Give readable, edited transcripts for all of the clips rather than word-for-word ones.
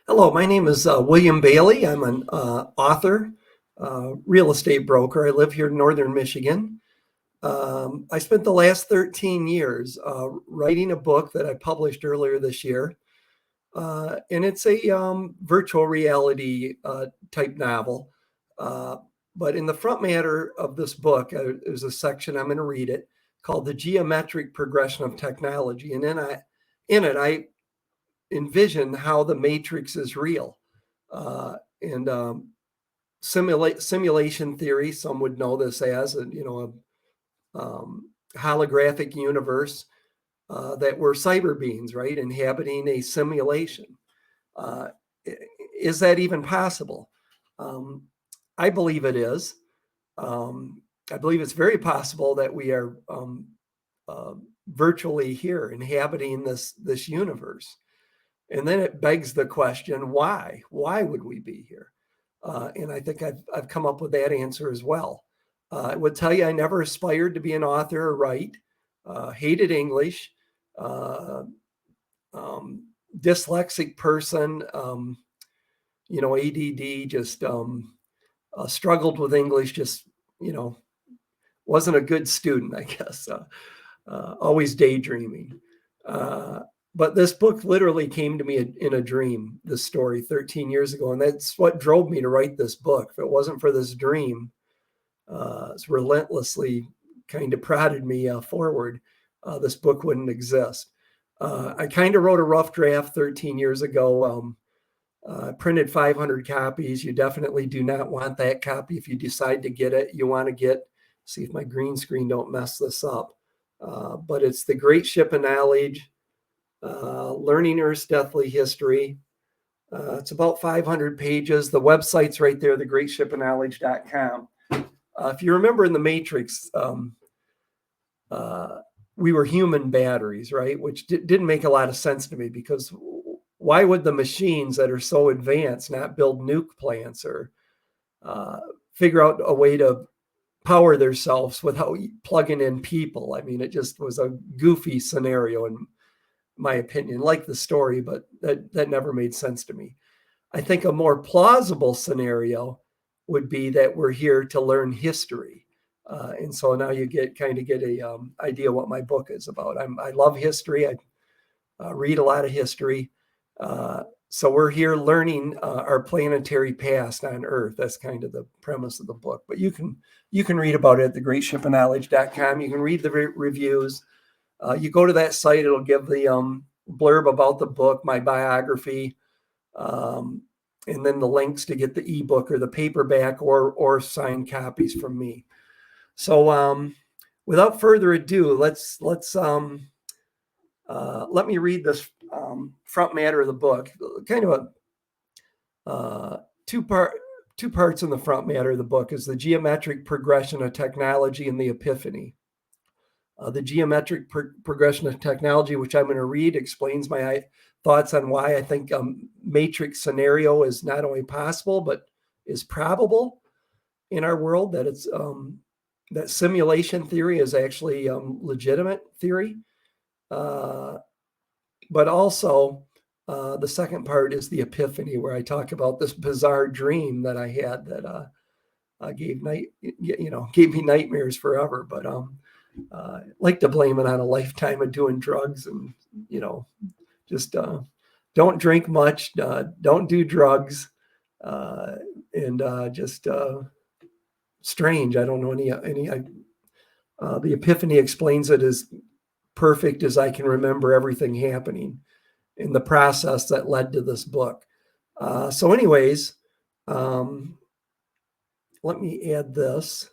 Hello, my name is William Bailey. I'm an author, real estate broker. I live here in northern Michigan. I spent the last 13 years writing a book that I published earlier this year. And it's a virtual reality type novel. Uh, but in the front matter of this book, there's a section, I'm going to read it, called The Geometric Progression of Technology. And in it, I envision how the matrix is real. And simulation theory, some would know this as a holographic universe, that we're cyber beings, right, inhabiting a simulation. Uh, is that even possible? Um, I believe it is. I believe it's very possible that we are uh, virtually here inhabiting this universe. And then it begs the question, why? Why would we be here? And I think I've come up with that answer as well. I would tell you I never aspired to be an author or write, hated English, uh, dyslexic person, ADD, just struggled with English, just, wasn't a good student, I guess, always daydreaming. Uh, but this book literally came to me in a dream, this story 13 years ago. And that's what drove me to write this book. If it wasn't for this dream, it's relentlessly kind of prodded me forward, this book wouldn't exist. I kind of wrote a rough draft 13 years ago. Printed 500 copies. You definitely do not want that copy. If you decide to get it, you want to see if my green screen don't mess this up. But it's The Great Ship of Knowledge, Learning Earth's Deathly History. It's about 500 pages. The website's right there, thegreatshipofknowledge.com. If you remember in The Matrix, we were human batteries, right? Which didn't make a lot of sense to me, because why would the machines that are so advanced not build nuke plants or figure out a way to power themselves without plugging in people? I mean, it just was a goofy scenario in my opinion. Like the story, but that never made sense to me. I think a more plausible scenario would be that we're here to learn history. And so now you get a idea what my book is about. I love history. I read a lot of history. So we're here learning our planetary past on Earth. That's kind of the premise of the book. But you can read about it at thegreatshipofknowledge.com. You can read the reviews. You go to that site, it'll give the blurb about the book, my biography, and then the links to get the ebook or the paperback or signed copies from me. So without further ado, let's let me read this front matter of the book. Kind of a two parts in the front matter of the book is the geometric progression of technology and the epiphany. The geometric progression of technology, which I'm going to read, explains my thoughts on why I think matrix scenario is not only possible but is probable in our world. That it's that simulation theory is actually legitimate theory. But also, the second part is the epiphany, where I talk about this bizarre dream that I had that gave me nightmares forever. But I like to blame it on a lifetime of doing drugs and, just don't drink much, don't do drugs, and just strange. I don't know any. The epiphany explains it as perfect as I can remember everything happening in the process that led to this book. So anyways, let me add this.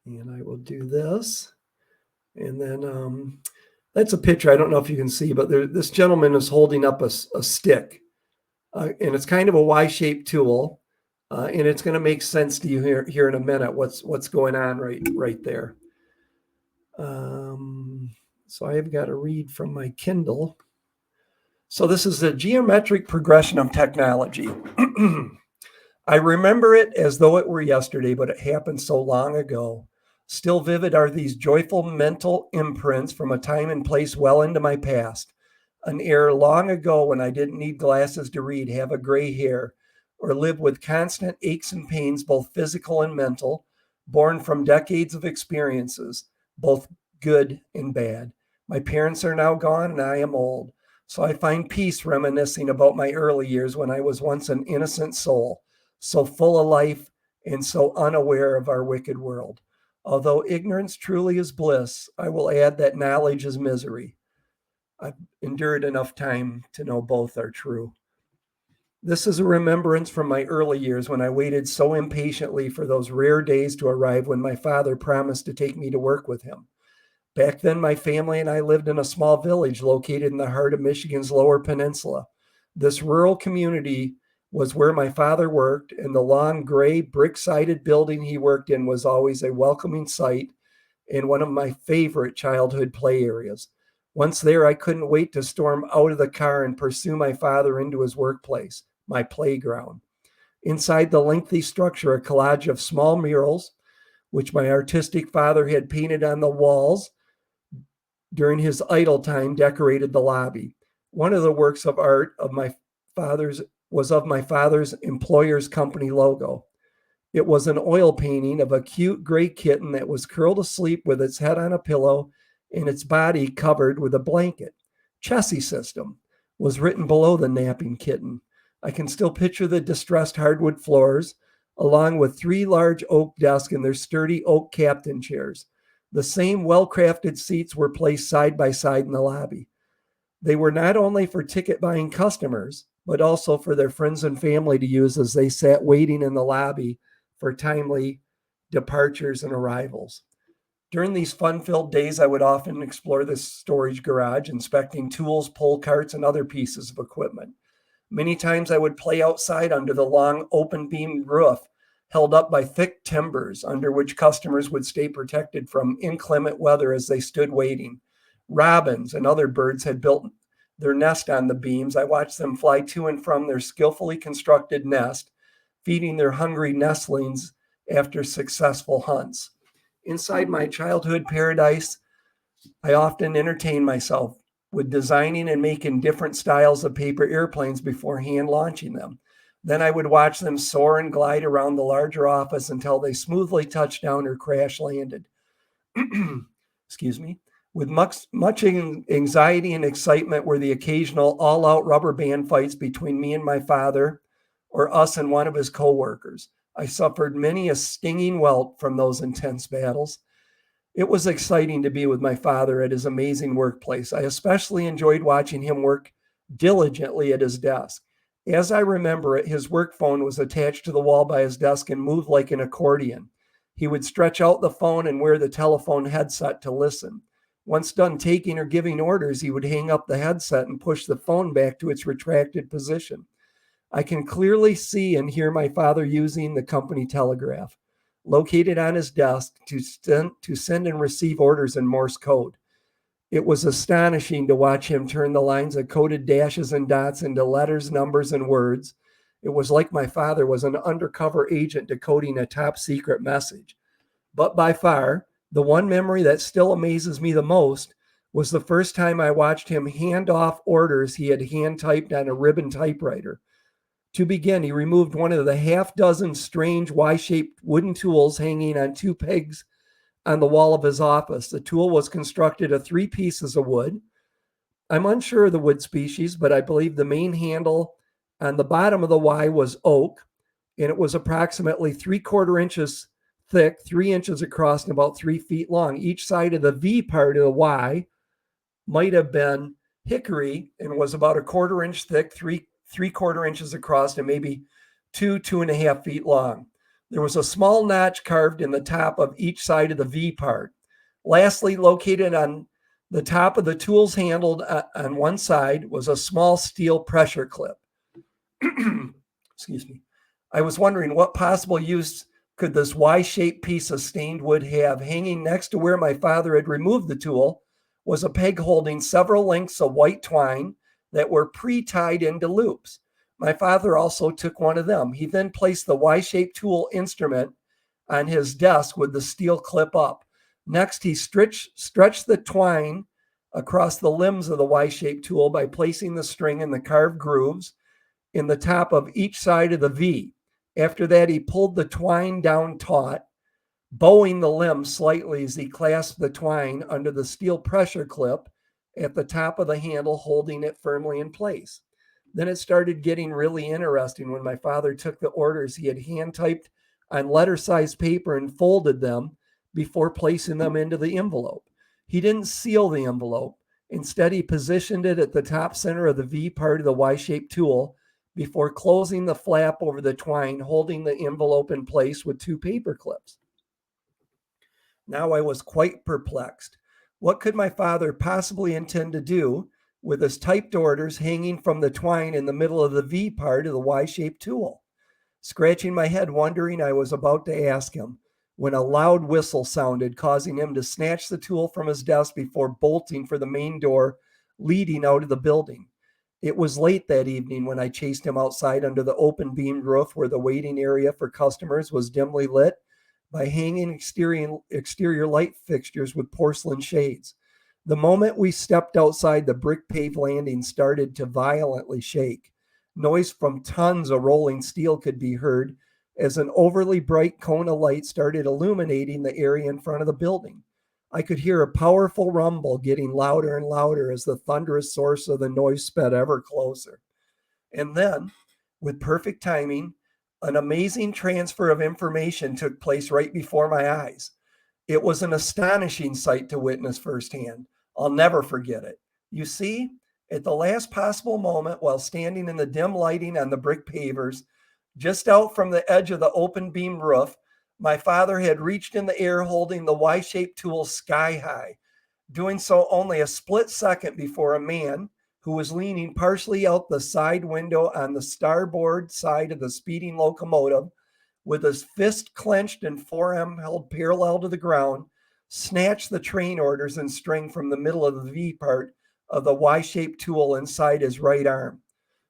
And I will do this. And then that's a picture. I don't know if you can see, but this gentleman is holding up a stick. And it's kind of a Y-shaped tool. And it's going to make sense to you here in a minute what's going on right there. So I've got to read from my Kindle. So this is a geometric progression of technology. I remember it as though it were yesterday, but it happened so long ago. Still vivid are these joyful mental imprints from a time and place well into my past. An era long ago when I didn't need glasses to read, have a gray hair, or live with constant aches and pains, both physical and mental, born from decades of experiences, both good and bad. My parents are now gone and I am old, so I find peace reminiscing about my early years when I was once an innocent soul, so full of life and so unaware of our wicked world. Although ignorance truly is bliss, I will add that knowledge is misery. I've endured enough time to know both are true. This is a remembrance from my early years when I waited so impatiently for those rare days to arrive when my father promised to take me to work with him. Back then, my family and I lived in a small village located in the heart of Michigan's Lower Peninsula. This rural community was where my father worked, and the long gray brick-sided building he worked in was always a welcoming sight and one of my favorite childhood play areas. Once there, I couldn't wait to storm out of the car and pursue my father into his workplace, my playground. Inside the lengthy structure, a collage of small murals, which my artistic father had painted on the walls during his idle time, decorated the lobby. One of the works of art of my father's was of my father's employer's company logo. It was an oil painting of a cute gray kitten that was curled asleep with its head on a pillow and its body covered with a blanket. Chessie System was written below the napping kitten. I can still picture the distressed hardwood floors, along with three large oak desks and their sturdy oak captain chairs. The same well crafted seats were placed side by side in the lobby. They were not only for ticket buying customers, but also for their friends and family to use as they sat waiting in the lobby for timely departures and arrivals. During these fun filled days, I would often explore this storage garage, inspecting tools, pole carts, and other pieces of equipment. Many times I would play outside under the long open beam roof held up by thick timbers under which customers would stay protected from inclement weather as they stood waiting. Robins and other birds had built their nest on the beams. I watched them fly to and from their skillfully constructed nest, feeding their hungry nestlings after successful hunts. Inside my childhood paradise, I often entertained myself with designing and making different styles of paper airplanes before hand launching them. Then I would watch them soar and glide around the larger office until they smoothly touched down or crash landed. Excuse me. With much anxiety and excitement were the occasional all-out rubber band fights between me and my father, or us and one of his coworkers. I suffered many a stinging welt from those intense battles. It was exciting to be with my father at his amazing workplace. I especially enjoyed watching him work diligently at his desk. As I remember it, his work phone was attached to the wall by his desk and moved like an accordion. He would stretch out the phone and wear the telephone headset to listen. Once done taking or giving orders, he would hang up the headset and push the phone back to its retracted position. I can clearly see and hear my father using the company telegraph, located on his desk, to send and receive orders in Morse code. It was astonishing to watch him turn the lines of coded dashes and dots into letters, numbers, and words. It was like my father was an undercover agent decoding a top secret message. But by far, the one memory that still amazes me the most was the first time I watched him hand off orders he had hand typed on a ribbon typewriter. To begin, he removed one of the half dozen strange Y-shaped wooden tools hanging on two pegs on the wall of his office. The tool was constructed of three pieces of wood. I'm unsure of the wood species, but I believe the main handle on the bottom of the Y was oak, and it was approximately 3/4 inches thick, 3 inches across, and about 3 feet long. Each side of the V part of the Y might have been hickory and was about 1/4 inch thick, 3/4 inches across, and maybe 2.5 feet long. There was a small notch carved in the top of each side of the V part. Lastly, located on the top of the tools handled on one side was a small steel pressure clip. Excuse me. I was wondering what possible use could this Y-shaped piece of stained wood have. Hanging next to where my father had removed the tool was a peg holding several lengths of white twine that were pre-tied into loops. My father also took one of them. He then placed the Y-shaped tool instrument on his desk with the steel clip up. Next, he stretched the twine across the limbs of the Y-shaped tool by placing the string in the carved grooves in the top of each side of the V. After that, he pulled the twine down taut, bowing the limb slightly as he clasped the twine under the steel pressure clip at the top of the handle, holding it firmly in place. Then it started getting really interesting when my father took the orders he had hand typed on letter-sized paper and folded them before placing them into the envelope. He didn't seal the envelope. Instead, he positioned it at the top center of the V part of the Y-shaped tool before closing the flap over the twine, holding the envelope in place with two paper clips. Now I was quite perplexed. What could my father possibly intend to do with his typed orders hanging from the twine in the middle of the V part of the Y-shaped tool? Scratching my head, wondering, I was about to ask him when a loud whistle sounded, causing him to snatch the tool from his desk before bolting for the main door leading out of the building. It was late that evening when I chased him outside under the open beamed roof where the waiting area for customers was dimly lit by hanging exterior light fixtures with porcelain shades. The moment we stepped outside, the brick paved landing started to violently shake. Noise from tons of rolling steel could be heard as an overly bright cone of light started illuminating the area in front of the building. I could hear a powerful rumble getting louder and louder as the thunderous source of the noise sped ever closer. And then, with perfect timing, an amazing transfer of information took place right before my eyes. It was an astonishing sight to witness firsthand. I'll never forget it. You see, at the last possible moment, while standing in the dim lighting on the brick pavers, just out from the edge of the open beam roof, my father had reached in the air holding the Y-shaped tool sky high, doing so only a split second before a man who was leaning partially out the side window on the starboard side of the speeding locomotive, with his fist clenched and forearm held parallel to the ground, snatched the train orders and string from the middle of the V part of the Y-shaped tool inside his right arm.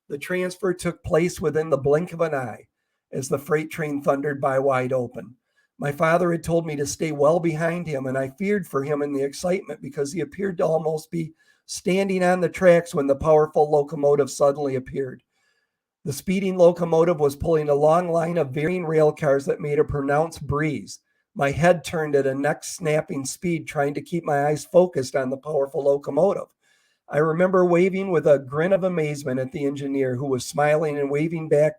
The transfer took place within the blink of an eye as the freight train thundered by wide open. My father had told me to stay well behind him, and I feared for him in the excitement because he appeared to almost be standing on the tracks when the powerful locomotive suddenly appeared. The speeding locomotive was pulling a long line of varying rail cars that made a pronounced breeze. My head turned at a neck-snapping speed, trying to keep my eyes focused on the powerful locomotive. I remember waving with a grin of amazement at the engineer, who was smiling and waving back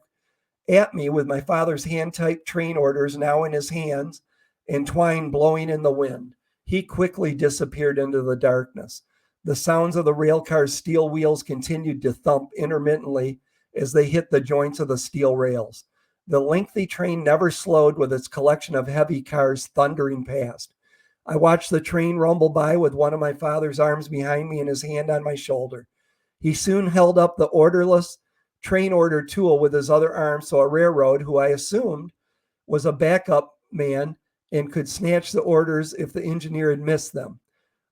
at me with my father's hand-typed train orders now in his hands and twine blowing in the wind. He quickly disappeared into the darkness. The sounds of the rail car's steel wheels continued to thump intermittently as they hit the joints of the steel rails. The lengthy train never slowed, with its collection of heavy cars thundering past. I watched the train rumble by with one of my father's arms behind me and his hand on my shoulder. He soon held up the orderless train order tool with his other arm so a railroad, who I assumed was a backup man and could snatch the orders if the engineer had missed them,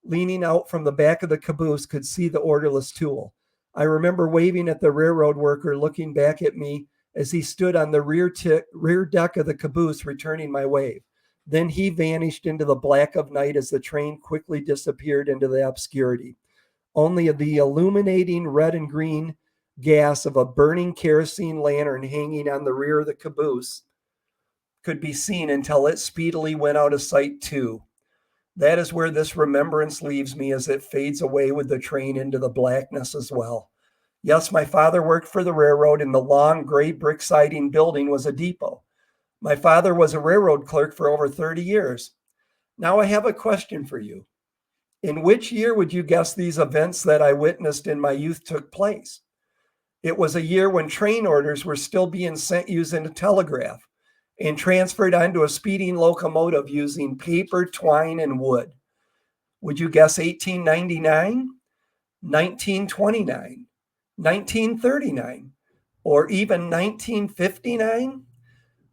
leaning out from the back of the caboose, could see the orderless tool. I remember waving at the railroad worker, looking back at me as he stood on the rear deck of the caboose, returning my wave. Then he vanished into the black of night as the train quickly disappeared into the obscurity. Only the illuminating red and green gas of a burning kerosene lantern hanging on the rear of the caboose could be seen until it speedily went out of sight too. That is where this remembrance leaves me as it fades away with the train into the blackness as well. Yes, my father worked for the railroad, and the long gray brick siding building was a depot. My father was a railroad clerk for over 30 years. Now I have a question for you. In which year would you guess these events that I witnessed in my youth took place? It was a year when train orders were still being sent using a telegraph and transferred onto a speeding locomotive using paper, twine, and wood. Would you guess 1899, 1929, 1939, or even 1959?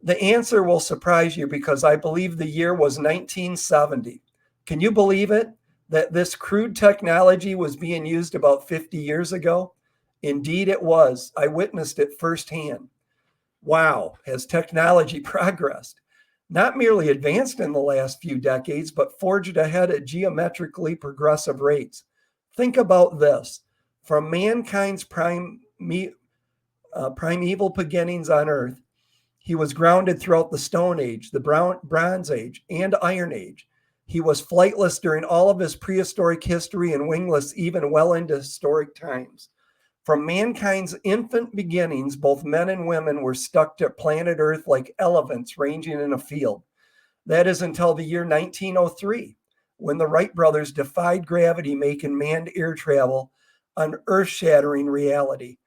The answer will surprise you because I believe the year was 1970. Can you believe it? That this crude technology was being used about 50 years ago? Indeed it was. I witnessed it firsthand. Wow, has technology progressed? not merely advanced in the last few decades, but forged ahead at geometrically progressive rates. Think about this. From mankind's primeval beginnings on Earth, he was grounded throughout the Stone Age, the Bronze Age, and Iron Age. He was flightless during all of his prehistoric history and wingless even well into historic times. From mankind's infant beginnings, both men and women were stuck to planet Earth like elephants ranging in a field. That is until the year 1903, when the Wright brothers defied gravity, making manned air travel an earth-shattering reality.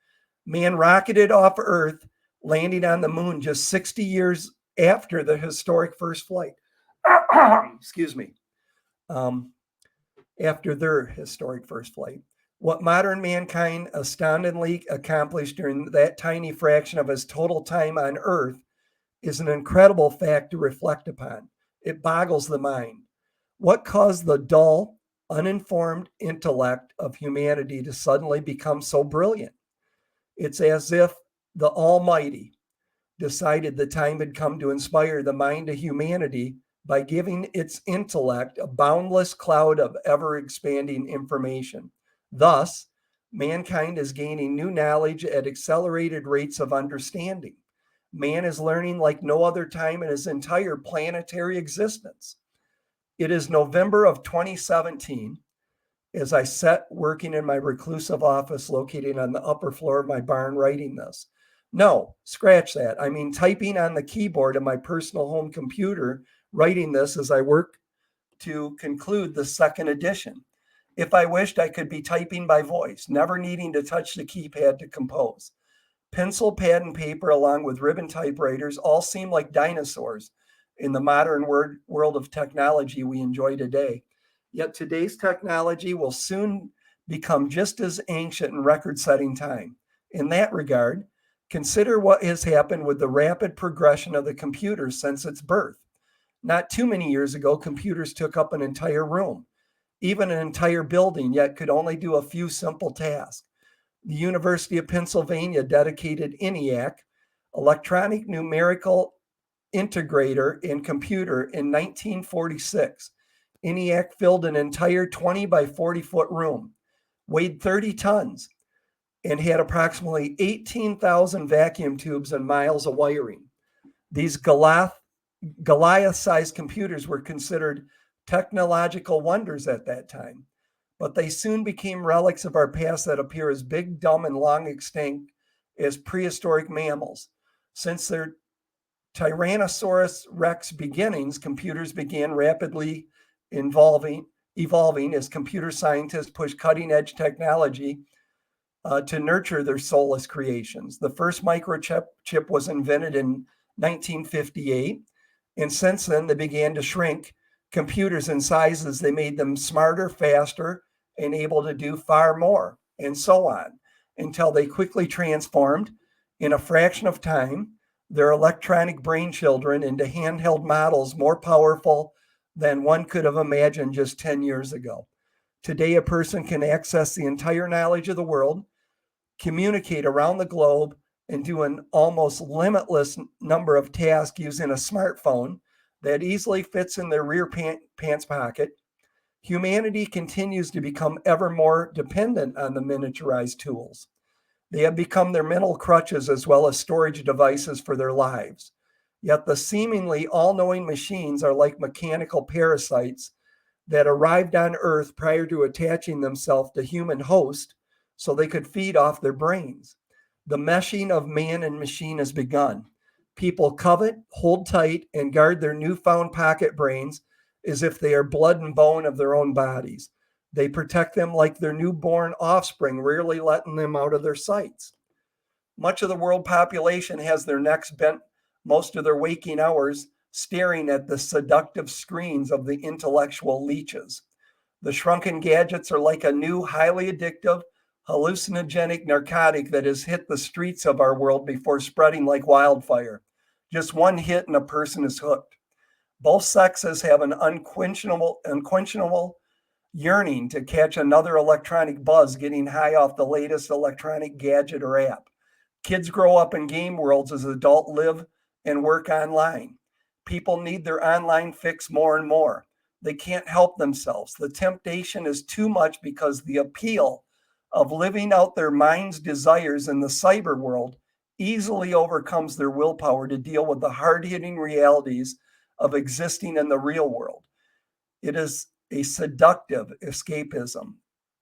Man rocketed off Earth, landing on the moon just 60 years after the historic first flight. Excuse me. After their historic first flight. What modern mankind astoundingly accomplished during that tiny fraction of his total time on Earth is an incredible fact to reflect upon. It boggles the mind. What caused the dull, uninformed intellect of humanity to suddenly become so brilliant? It's as if the Almighty decided the time had come to inspire the mind of humanity by giving its intellect a boundless cloud of ever expanding information. Thus, mankind is gaining new knowledge at accelerated rates of understanding. Man is learning like no other time in his entire planetary existence. It is November of 2017 as I sat working in my reclusive office located on the upper floor of my barn writing this. No, scratch that. I mean, typing on the keyboard of my personal home computer, writing this as I work to conclude the second edition. If I wished, I could be typing by voice, never needing to touch the keypad to compose. Pencil, pad, and paper, along with ribbon typewriters, all seem like dinosaurs in the modern world of technology we enjoy today. Yet today's technology will soon become just as ancient in record-setting time. In that regard, consider what has happened with the rapid progression of the computer since its birth. Not too many years ago, computers took up an entire room, even an entire building, yet could only do a few simple tasks. The University of Pennsylvania dedicated ENIAC, Electronic Numerical Integrator in Computer, in 1946. ENIAC filled an entire 20 by 40-foot room, weighed 30 tons, and had approximately 18,000 vacuum tubes and miles of wiring. These Goliath-sized computers were considered technological wonders at that time, but they soon became relics of our past that appear as big, dumb, and long extinct as prehistoric mammals. Since their Tyrannosaurus rex beginnings, computers began rapidly evolving as computer scientists pushed cutting-edge technology to nurture their soulless creations. The first microchip was invented in 1958, and since then they began to shrink computers in sizes. They made them smarter, faster, and able to do far more, and so on, until they quickly transformed in a fraction of time their electronic brain children into handheld models more powerful than one could have imagined just 10 years ago. Today, a person can access the entire knowledge of the world, communicate around the globe, and do an almost limitless number of tasks using a smartphone that easily fits in their rear pants pocket. Humanity continues to become ever more dependent on the miniaturized tools. They have become their mental crutches as well as storage devices for their lives. Yet the seemingly all-knowing machines are like mechanical parasites that arrived on Earth prior to attaching themselves to human hosts so they could feed off their brains. The meshing of man and machine has begun. People covet, hold tight, and guard their newfound pocket brains as if they are blood and bone of their own bodies. They protect them like their newborn offspring, rarely letting them out of their sights. Much of the world population has their necks bent most of their waking hours staring at the seductive screens of the intellectual leeches. The shrunken gadgets are like a new, highly addictive, hallucinogenic narcotic that has hit the streets of our world before spreading like wildfire. Just one hit and a person is hooked. Both sexes have an unquenchable yearning to catch another electronic buzz, getting high off the latest electronic gadget or app. Kids grow up in game worlds as adults live and work online. People need their online fix more and more. They can't help themselves. The temptation is too much because the appeal of living out their mind's desires in the cyber world easily overcomes their willpower to deal with the hard-hitting realities of existing in the real world. It is a seductive escapism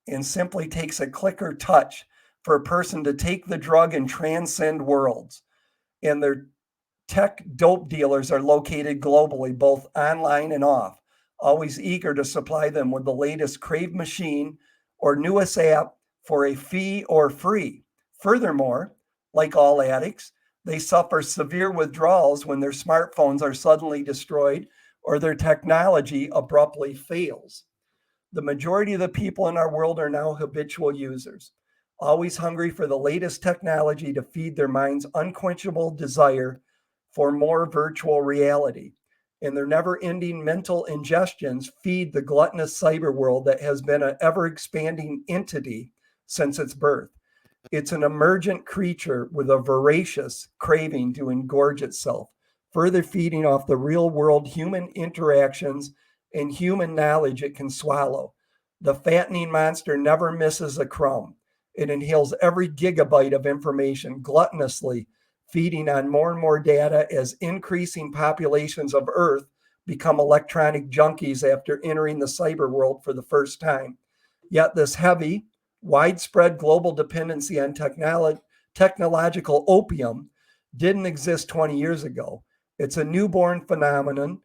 and simply takes a click or touch for a person to take the drug and transcend worlds. And their tech dope dealers are located globally, both online and off, always eager to supply them with the latest crave machine or newest app for a fee or free. Furthermore, like all addicts, they suffer severe withdrawals when their smartphones are suddenly destroyed or their technology abruptly fails. The majority of the people in our world are now habitual users, always hungry for the latest technology to feed their mind's unquenchable desire for more virtual reality. And their never ending mental ingestions feed the gluttonous cyber world that has been an ever expanding entity since its birth. It's an emergent creature with a voracious craving to engorge itself, further feeding off the real world human interactions and human knowledge it can swallow. The fattening monster never misses a crumb. It inhales every gigabyte of information gluttonously, feeding on more and more data as increasing populations of Earth become electronic junkies after entering the cyber world for the first time. Yet this heavy, widespread global dependency on technological opium didn't exist 20 years ago. It's a newborn phenomenon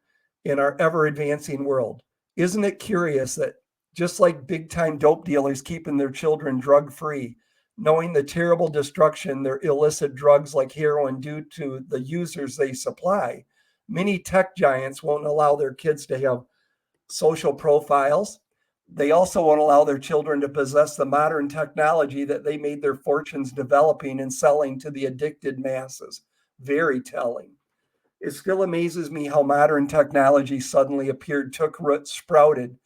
in our ever advancing world. Isn't it curious that just like big time dope dealers keeping their children drug free, knowing the terrible destruction their illicit drugs like heroin do to the users they supply, many tech giants won't allow their kids to have social profiles. They also won't allow their children to possess the modern technology that they made their fortunes developing and selling to the addicted masses. Very telling. It still amazes me how modern technology suddenly appeared, took root, sprouted,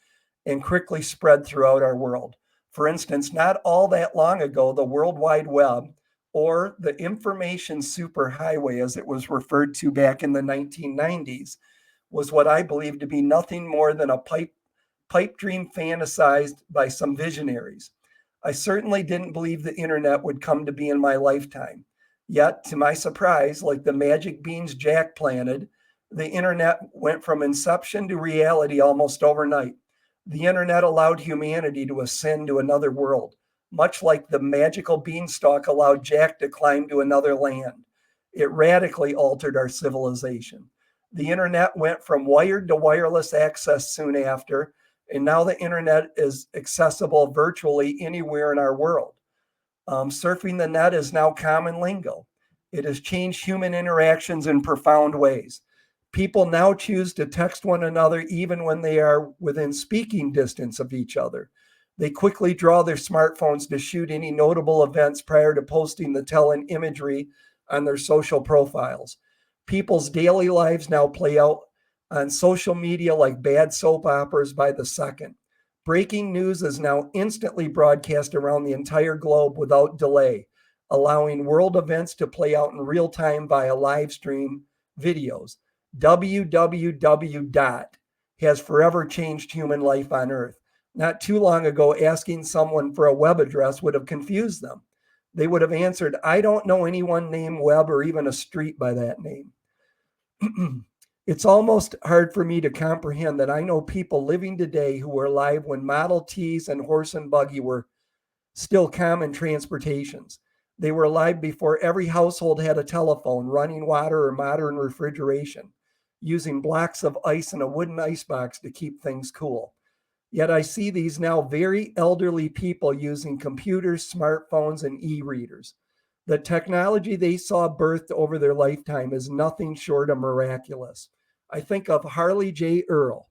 and quickly spread throughout our world. For instance, not all that long ago, the World Wide Web, or the information superhighway as it was referred to back in the 1990s, was what I believe to be nothing more than a pipe dream fantasized by some visionaries. I certainly didn't believe the internet would come to be in my lifetime. Yet, to my surprise, like the magic beans Jack planted, the internet went from inception to reality almost overnight. The internet allowed humanity to ascend to another world, much like the magical beanstalk allowed Jack to climb to another land. It radically altered our civilization. The internet went from wired to wireless access soon after, and now the internet is accessible virtually anywhere in our world. Surfing the net is now common lingo. It has changed human interactions in profound ways. People now choose to text one another even when they are within speaking distance of each other. They quickly draw their smartphones to shoot any notable events prior to posting the telling imagery on their social profiles. People's daily lives now play out on social media like bad soap operas by the second. Breaking news is now instantly broadcast around the entire globe without delay, allowing world events to play out in real time via live stream videos. www. has forever changed human life on Earth. Not too long ago, asking someone for a web address would have confused them. They would have answered, I don't know anyone named Webb or even a street by that name. It's almost hard for me to comprehend that I know people living today who were alive when Model Ts and horse and buggy were still common transportations. They were alive before every household had a telephone, running water, or modern refrigeration, using blocks of ice in a wooden icebox to keep things cool. Yet I see these now very elderly people using computers, smartphones, and e-readers. The technology they saw birthed over their lifetime is nothing short of miraculous. I think of Harley J. Earl,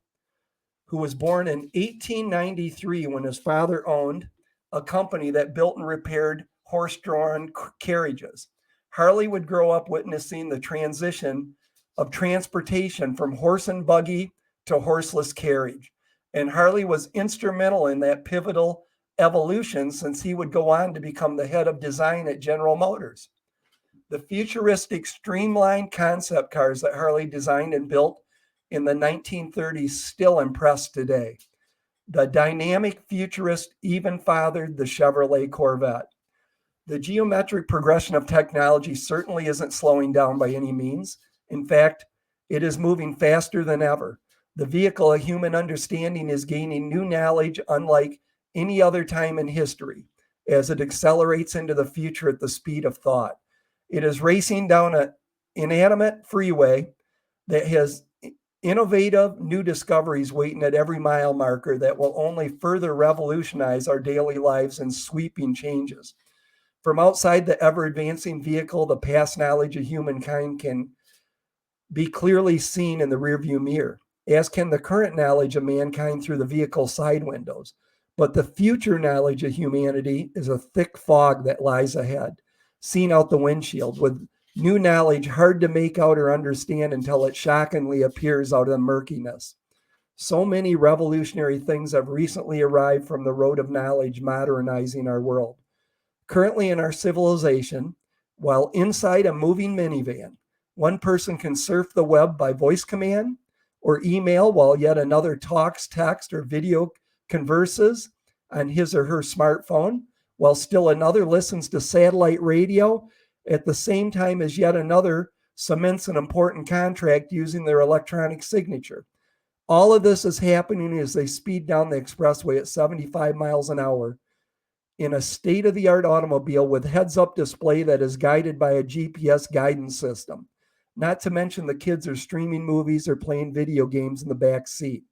who was born in 1893 when his father owned a company that built and repaired horse-drawn carriages. Harley would grow up witnessing the transition of transportation from horse and buggy to horseless carriage. And Harley was instrumental in that pivotal evolution since he would go on to become the head of design at General Motors. The futuristic streamlined concept cars that Harley designed and built in the 1930s still impress today. The dynamic futurist even fathered the Chevrolet Corvette. The geometric progression of technology certainly isn't slowing down by any means. In fact, it is moving faster than ever. The vehicle of human understanding is gaining new knowledge unlike any other time in history as it accelerates into the future at the speed of thought. It is racing down an inanimate freeway that has innovative new discoveries waiting at every mile marker that will only further revolutionize our daily lives in sweeping changes. From outside the ever advancing vehicle, the past knowledge of humankind can be clearly seen in the rearview mirror, as can the current knowledge of mankind through the vehicle's side windows. But the future knowledge of humanity is a thick fog that lies ahead, seen out the windshield, with new knowledge hard to make out or understand until it shockingly appears out of the murkiness. So many revolutionary things have recently arrived from the road of knowledge modernizing our world. Currently in our civilization, while inside a moving minivan, one person can surf the web by voice command or email while yet another talks, text, or video converses on his or her smartphone, while still another listens to satellite radio at the same time as yet another cements an important contract using their electronic signature. All of this is happening as they speed down the expressway at 75 miles an hour in a state-of-the-art automobile with heads-up display that is guided by a GPS guidance system. Not to mention the kids are streaming movies or playing video games in the back seat.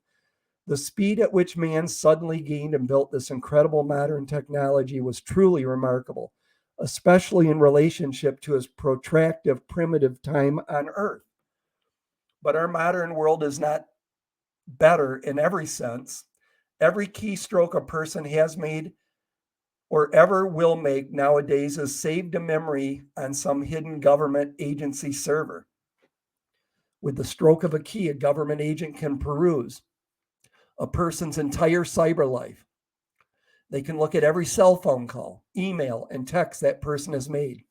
The speed at which man suddenly gained and built this incredible modern technology was truly remarkable, especially in relationship to his protracted primitive time on Earth. But our modern world is not better in every sense. Every keystroke a person has made or ever will make nowadays is saved to memory on some hidden government agency server. With the stroke of a key, a government agent can peruse a person's entire cyber life. They can look at every cell phone call, email, and text that person has made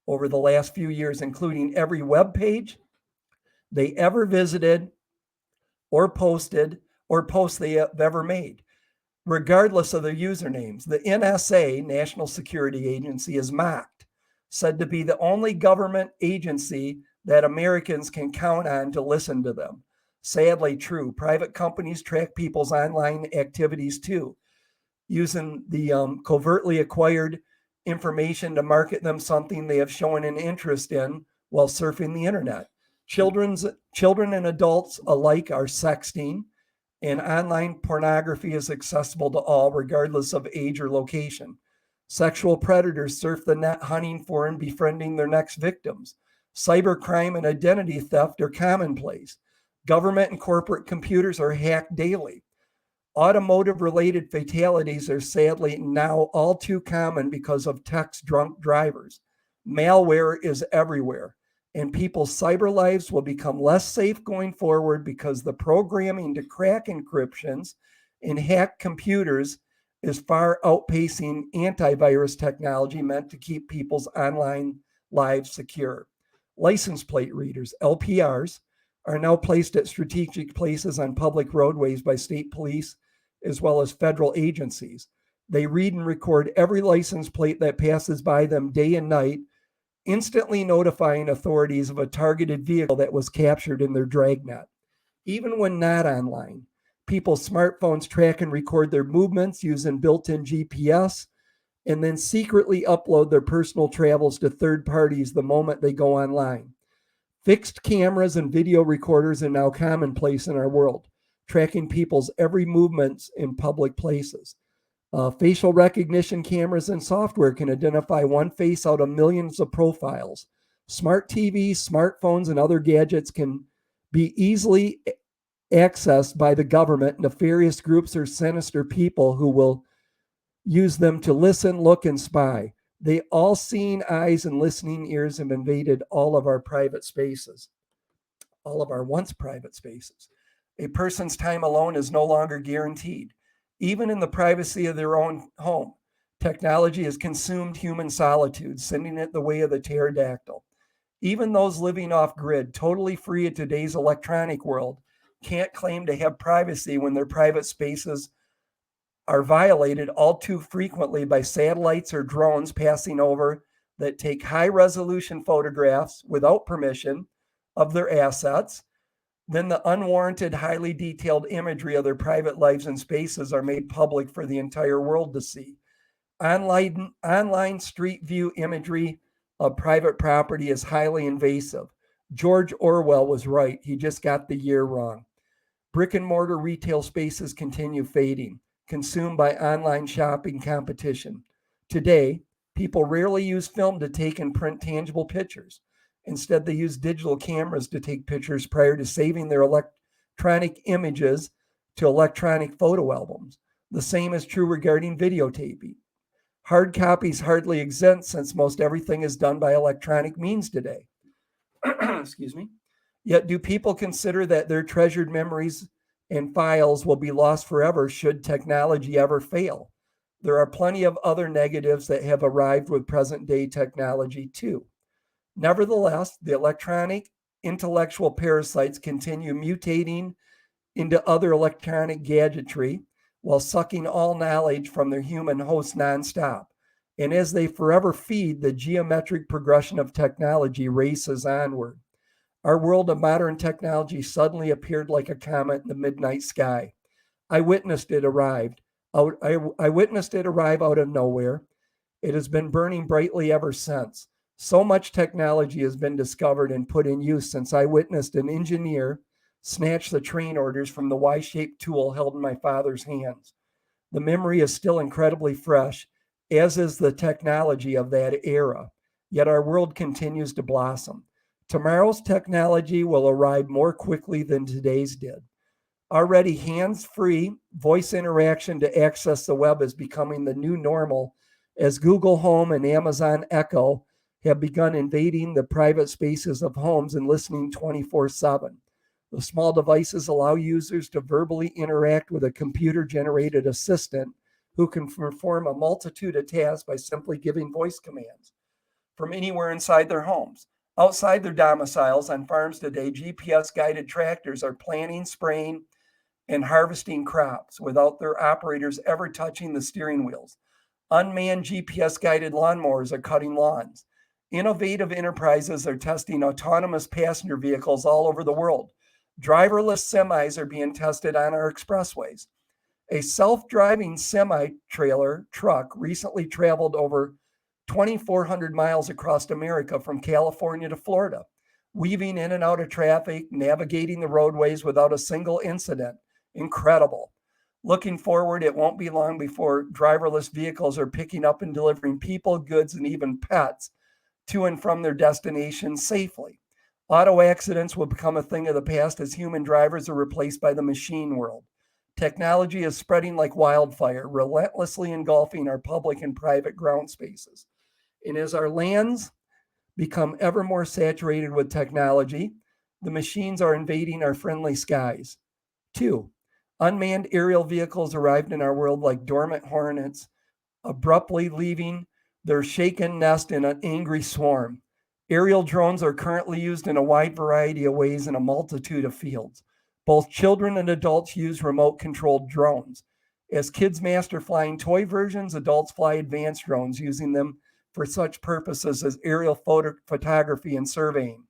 over the last few years, including every web page they ever visited or posted or posts they have ever made, regardless of their usernames. The NSA, National Security Agency, is mocked, said to be the only government agency that Americans can count on to listen to them. Sadly true. Private companies track people's online activities too, using the covertly acquired information to market them something they have shown an interest in while surfing the internet. Children and adults alike are sexting, and online pornography is accessible to all, regardless of age or location. Sexual predators surf the net hunting for and befriending their next victims. Cybercrime and identity theft are commonplace. Government and corporate computers are hacked daily. Automotive-related fatalities are sadly now all too common because of text-drunk drivers. Malware is everywhere, and people's cyber lives will become less safe going forward because the programming to crack encryptions in hacked computers is far outpacing antivirus technology meant to keep people's online lives secure. License plate readers, LPRs, are now placed at strategic places on public roadways by state police as well as federal agencies. They read and record every license plate that passes by them day and night, instantly notifying authorities of a targeted vehicle that was captured in their dragnet. Even when not online, people's smartphones track and record their movements using built-in GPS and then secretly upload their personal travels to third parties the moment they go online. Fixed cameras and video recorders are now commonplace in our world, tracking people's every movements in public places. Facial recognition cameras and software can identify one face out of millions of profiles. Smart TVs, smartphones, and other gadgets can be easily accessed by the government, nefarious groups, or sinister people who will use them to listen, look, and spy. They all seeing eyes and listening ears have invaded all of our private spaces, all of our once private spaces. A person's time alone is no longer guaranteed. Even in the privacy of their own home, Technology has consumed human solitude, sending it the way of the pterodactyl. Even those living off grid, totally free in today's electronic world, can't claim to have privacy when their private spaces are violated all too frequently by satellites or drones passing over that take high resolution photographs without permission of their assets. Then the unwarranted, highly detailed imagery of their private lives and spaces are made public for the entire world to see. Online street view imagery of private property is highly invasive. George Orwell was right. He just got the year wrong. Brick and mortar retail spaces continue fading, consumed by online shopping competition. Today, people rarely use film to take and print tangible pictures. Instead, they use digital cameras to take pictures prior to saving their electronic images to electronic photo albums. The same is true regarding videotaping. Hard copies hardly exist since most everything is done by electronic means today. Excuse me. Yet, do people consider that their treasured memories and files will be lost forever should technology ever fail? There are plenty of other negatives that have arrived with present day technology, too. Nevertheless, the electronic intellectual parasites continue mutating into other electronic gadgetry while sucking all knowledge from their human hosts nonstop. And as they forever feed, the geometric progression of technology races onward. Our world of modern technology suddenly appeared like a comet in the midnight sky. I witnessed it I witnessed it arrive out of nowhere. It has been burning brightly ever since. So much technology has been discovered and put in use since I witnessed an engineer snatch the train orders from the Y-shaped tool held in my father's hands. The memory is still incredibly fresh, as is the technology of that era. Yet our world continues to blossom. Tomorrow's technology will arrive more quickly than today's did. Already hands-free voice interaction to access the web is becoming the new normal as Google Home and Amazon Echo have begun invading the private spaces of homes and listening 24/7. The small devices allow users to verbally interact with a computer-generated assistant who can perform a multitude of tasks by simply giving voice commands from anywhere inside their homes. Outside their domiciles on farms today, GPS-guided tractors are planting, spraying, and harvesting crops without their operators ever touching the steering wheels. Unmanned GPS-guided lawnmowers are cutting lawns. Innovative enterprises are testing autonomous passenger vehicles all over the world. Driverless semis are being tested on our expressways. A self-driving semi-trailer truck recently traveled over 2,400 miles across America from California to Florida, weaving in and out of traffic, navigating the roadways without a single incident. Incredible. Looking forward, it won't be long before driverless vehicles are picking up and delivering people, goods, and even pets to and from their destinations safely. Auto accidents will become a thing of the past as human drivers are replaced by the machine world. Technology is spreading like wildfire, relentlessly engulfing our public and private ground spaces. And as our lands become ever more saturated with technology, the machines are invading our friendly skies. 2. Unmanned aerial vehicles arrived in our world like dormant hornets, abruptly leaving their shaken nest in an angry swarm. Aerial drones are currently used in a wide variety of ways in a multitude of fields. Both children and adults use remote-controlled drones. As kids master flying toy versions, adults fly advanced drones using them for such purposes as aerial photography and surveying.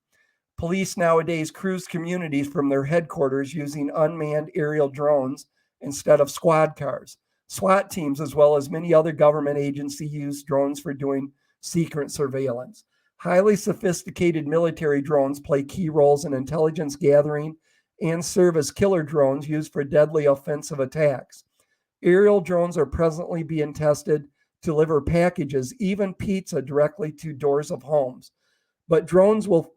Police nowadays cruise communities from their headquarters using unmanned aerial drones instead of squad cars. SWAT teams, as well as many other government agencies, use drones for doing secret surveillance. Highly sophisticated military drones play key roles in intelligence gathering and serve as killer drones used for deadly offensive attacks. Aerial drones are presently being tested to deliver packages, even pizza, directly to doors of homes. But drones will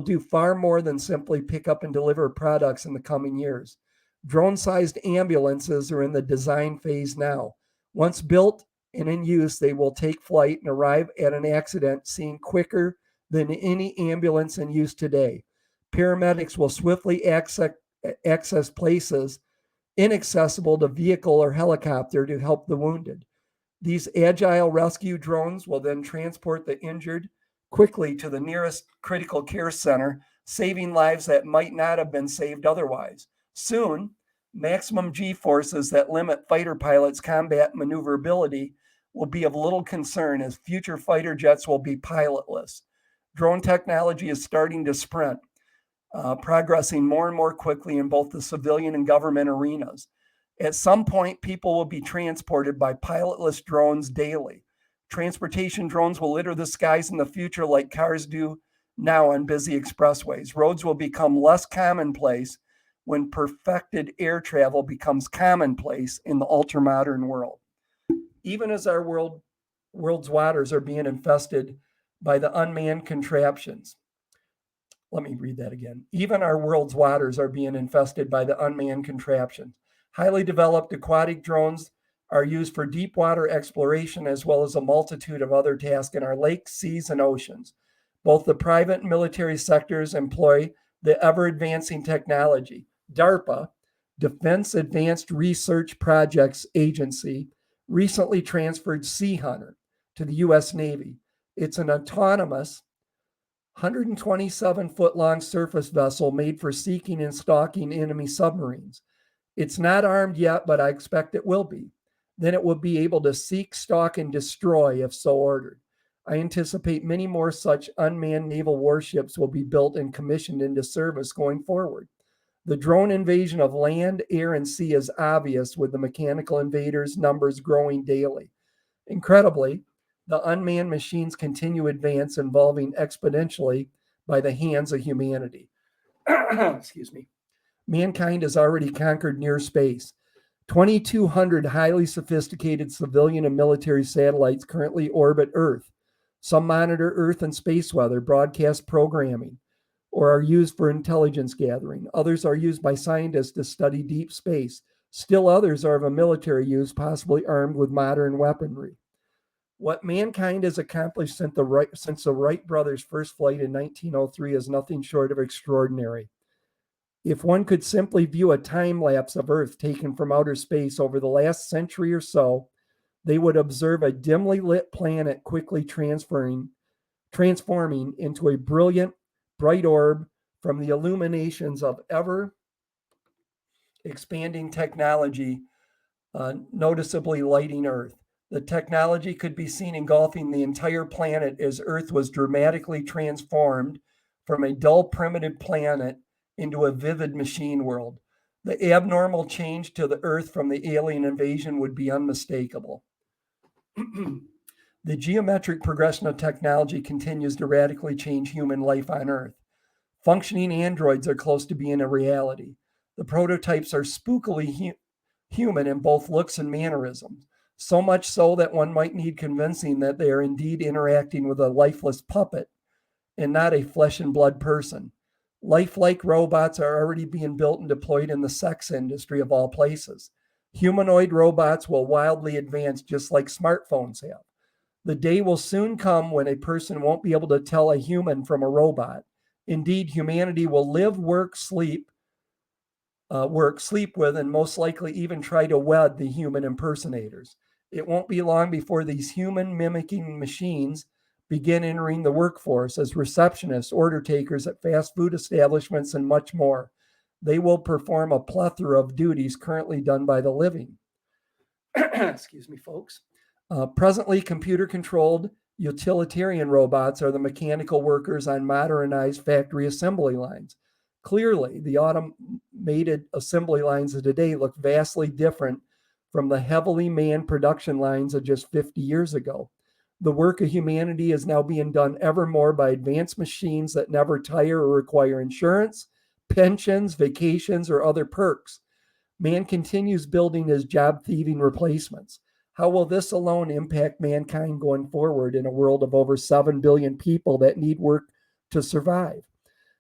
do far more than simply pick up and deliver products in the coming years. Drone-sized ambulances are in the design phase now. Once built and in use, they will take flight and arrive at an accident scene quicker than any ambulance in use today. Paramedics will swiftly access places inaccessible to vehicle or helicopter to help the wounded. These agile rescue drones will then transport the injured quickly to the nearest critical care center, saving lives that might not have been saved otherwise. Soon, maximum G forces that limit fighter pilots' combat maneuverability will be of little concern, as future fighter jets will be pilotless. Drone technology is starting to sprint, progressing more and more quickly in both the civilian and government arenas. At some point, people will be transported by pilotless drones daily. Transportation drones will litter the skies in the future like cars do now on busy expressways. Roads will become less commonplace when perfected air travel becomes commonplace in the ultramodern world. Even as our world's waters are being infested by the unmanned contraptions. Let me read that again. Even our world's waters are being infested by the unmanned contraptions. Highly developed aquatic drones are used for deep water exploration as well as a multitude of other tasks in our lakes, seas, and oceans. Both the private and military sectors employ the ever-advancing technology. DARPA, Defense Advanced Research Projects Agency, recently transferred Sea Hunter to the U.S. Navy. It's an autonomous 127-foot-long surface vessel made for seeking and stalking enemy submarines. It's not armed yet, but I expect it will be. Then it will be able to seek, stalk, and destroy if so ordered. I anticipate many more such unmanned naval warships will be built and commissioned into service going forward. The drone invasion of land, air, and sea is obvious, with the mechanical invaders' numbers growing daily. Incredibly, the unmanned machines continue to advance, evolving exponentially by the hands of humanity. Excuse me. Mankind has already conquered near space. 2,200 highly sophisticated civilian and military satellites currently orbit Earth. Some monitor Earth and space weather, broadcast programming, or are used for intelligence gathering. Others are used by scientists to study deep space. Still others are of a military use, possibly armed with modern weaponry. What mankind has accomplished since the Wright brothers' first flight in 1903 is nothing short of extraordinary. If one could simply view a time lapse of Earth taken from outer space over the last century or so, they would observe a dimly lit planet quickly transforming into a brilliant, bright orb from the illuminations of ever expanding technology, noticeably lighting Earth. The technology could be seen engulfing the entire planet as Earth was dramatically transformed from a dull, primitive planet into a vivid machine world. The abnormal change to the Earth from the alien invasion would be unmistakable. The geometric progression of technology continues to radically change human life on Earth. Functioning androids are close to being a reality. The prototypes are spookily human in both looks and mannerisms, so much so that one might need convincing that they are indeed interacting with a lifeless puppet and not a flesh and blood person. Lifelike robots are already being built and deployed in the sex industry of all places. Humanoid robots will wildly advance just like smartphones have. The day will soon come when a person won't be able to tell a human from a robot. Indeed, humanity will live, sleep with, and most likely even try to wed the human impersonators. It won't be long before these human mimicking machines begin entering the workforce as receptionists, order takers at fast food establishments, and much more. They will perform a plethora of duties currently done by the living. Excuse me, folks. Presently, computer-controlled utilitarian robots are the mechanical workers on modernized factory assembly lines. Clearly, the automated assembly lines of today look vastly different from the heavily manned production lines of just 50 years ago. The work of humanity is now being done ever more by advanced machines that never tire or require insurance, pensions, vacations, or other perks. Man continues building his job-thieving replacements. How will this alone impact mankind going forward in a world of over 7 billion people that need work to survive?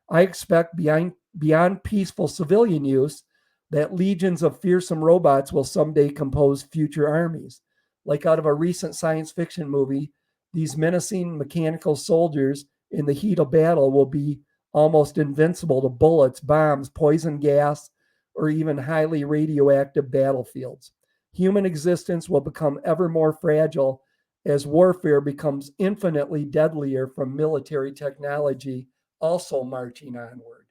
I expect beyond peaceful civilian use that legions of fearsome robots will someday compose future armies. Like out of a recent science fiction movie, these menacing mechanical soldiers in the heat of battle will be almost invincible to bullets, bombs, poison gas, or even highly radioactive battlefields. Human existence will become ever more fragile as warfare becomes infinitely deadlier from military technology also marching onward.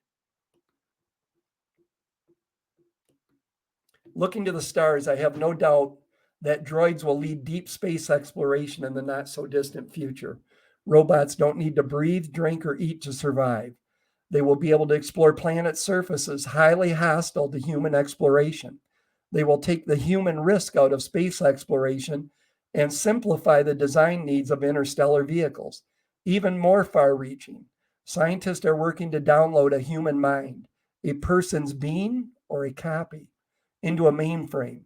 Looking to the stars, I have no doubt that droids will lead deep space exploration in the not so distant future. Robots don't need to breathe, drink, or eat to survive. They will be able to explore planet surfaces highly hostile to human exploration. They will take the human risk out of space exploration and simplify the design needs of interstellar vehicles. Even more far reaching, scientists are working to download a human mind, a person's being or a copy, into a mainframe.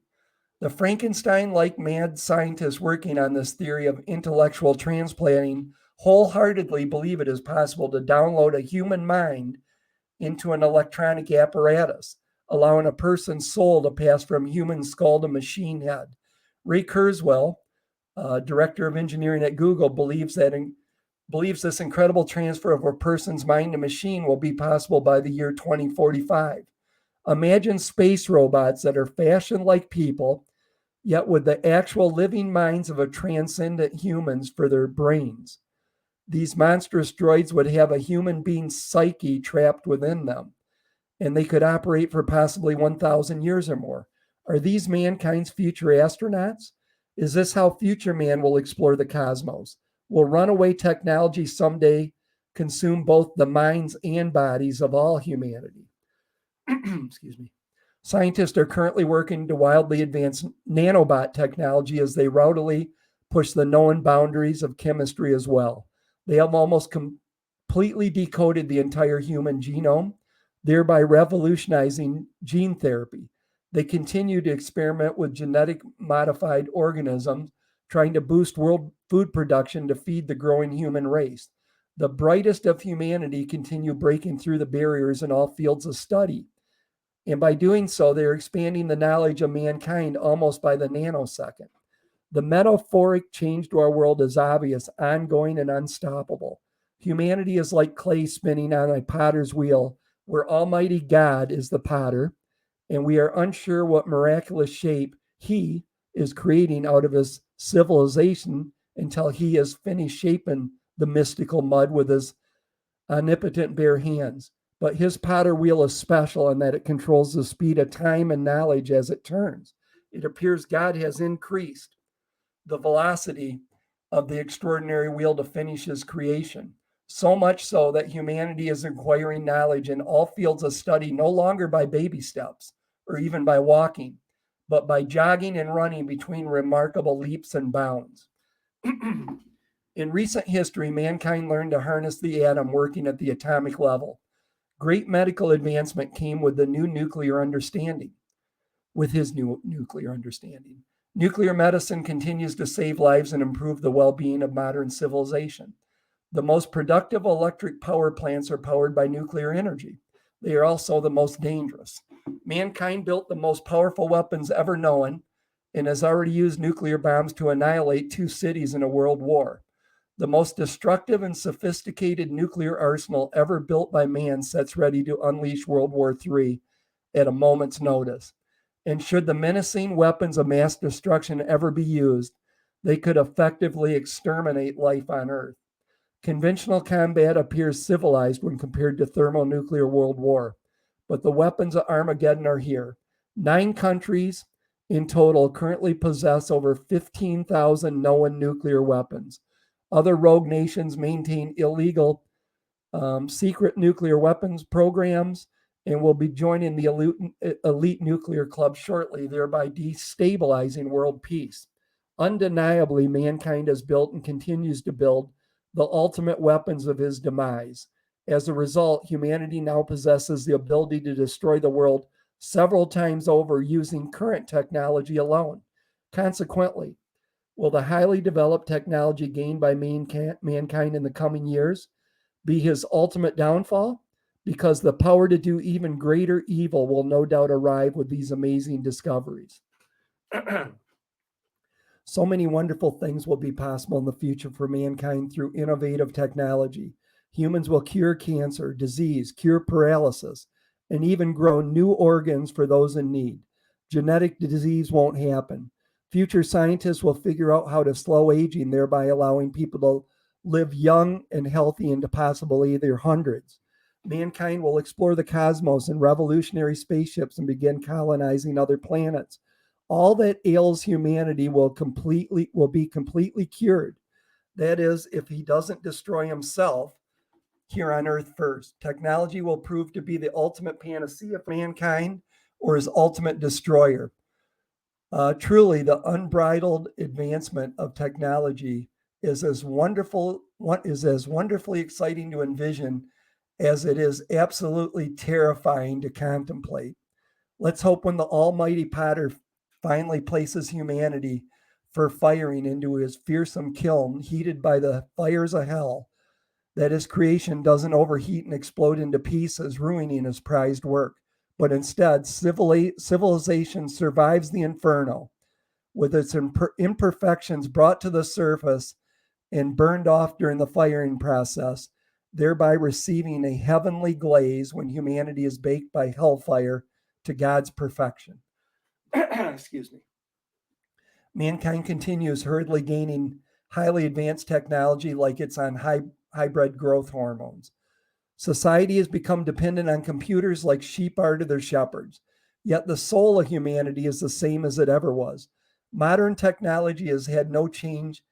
The Frankenstein like mad scientists working on this theory of intellectual transplanting wholeheartedly believe it is possible to download a human mind into an electronic apparatus, allowing a person's soul to pass from human skull to machine head. Ray Kurzweil, director of engineering at Google, believes this incredible transfer of a person's mind to machine will be possible by the year 2045. Imagine space robots that are fashioned like people, yet with the actual living minds of a transcendent humans for their brains. These monstrous droids would have a human being's psyche trapped within them, and they could operate for possibly 1,000 years or more. Are these mankind's future astronauts? Is this how future man will explore the cosmos? Will runaway technology someday consume both the minds and bodies of all humanity? Excuse me. Scientists are currently working to wildly advance nanobot technology as they rowdily push the known boundaries of chemistry as well. They have almost completely decoded the entire human genome, thereby revolutionizing gene therapy. They continue to experiment with genetic modified organisms, trying to boost world food production to feed the growing human race. The brightest of humanity continue breaking through the barriers in all fields of study. And by doing so, they're expanding the knowledge of mankind almost by the nanosecond. The metaphoric change to our world is obvious, ongoing, and unstoppable. Humanity is like clay spinning on a potter's wheel, where Almighty God is the potter, and we are unsure what miraculous shape He is creating out of His civilization until He has finished shaping the mystical mud with His omnipotent bare hands. But His potter wheel is special in that it controls the speed of time and knowledge as it turns. It appears God has increased the velocity of the extraordinary wheel to finish His creation, so much so that humanity is acquiring knowledge in all fields of study no longer by baby steps or even by walking, but by jogging and running between remarkable leaps and bounds. In recent history, mankind learned to harness the atom working at the atomic level. Great medical advancement came with the new nuclear understanding, with his new nuclear understanding. Nuclear medicine continues to save lives and improve the well-being of modern civilization. The most productive electric power plants are powered by nuclear energy. They are also the most dangerous. Mankind built the most powerful weapons ever known and has already used nuclear bombs to annihilate 2 cities in a world war. The most destructive and sophisticated nuclear arsenal ever built by man sets ready to unleash World War III at a moment's notice. And should the menacing weapons of mass destruction ever be used, they could effectively exterminate life on Earth. Conventional combat appears civilized when compared to thermonuclear world war, but the weapons of Armageddon are here. 9 countries in total currently possess over 15,000 known nuclear weapons. Other rogue nations maintain illegal secret nuclear weapons programs and will be joining the elite nuclear club shortly, thereby destabilizing world peace. Undeniably, mankind has built and continues to build the ultimate weapons of his demise. As a result, humanity now possesses the ability to destroy the world several times over using current technology alone. Consequently, will the highly developed technology gained by mankind in the coming years be his ultimate downfall? Because the power to do even greater evil will no doubt arrive with these amazing discoveries. So many wonderful things will be possible in the future for mankind through innovative technology. Humans will cure cancer, disease, cure paralysis, and even grow new organs for those in need. Genetic disease won't happen. Future scientists will figure out how to slow aging, thereby allowing people to live young and healthy into possibly their hundreds. Mankind will explore the cosmos in revolutionary spaceships and begin colonizing other planets. All that ails humanity will be completely cured. That is, if he doesn't destroy himself here on Earth first. Technology will prove to be the ultimate panacea for mankind or his ultimate destroyer. Truly, the unbridled advancement of technology is as wonderfully exciting to envision as it is absolutely terrifying to contemplate. Let's hope when the Almighty Potter finally places humanity for firing into his fearsome kiln, heated by the fires of hell, that his creation doesn't overheat and explode into pieces, ruining his prized work, but instead civilization survives the inferno with its imperfections brought to the surface and burned off during the firing process, thereby receiving a heavenly glaze when humanity is baked by hellfire to God's perfection. Excuse me. Mankind continues hurriedly gaining highly advanced technology like it's on hybrid growth hormones. Society has become dependent on computers like sheep are to their shepherds. Yet the soul of humanity is the same as it ever was. Modern technology has had no change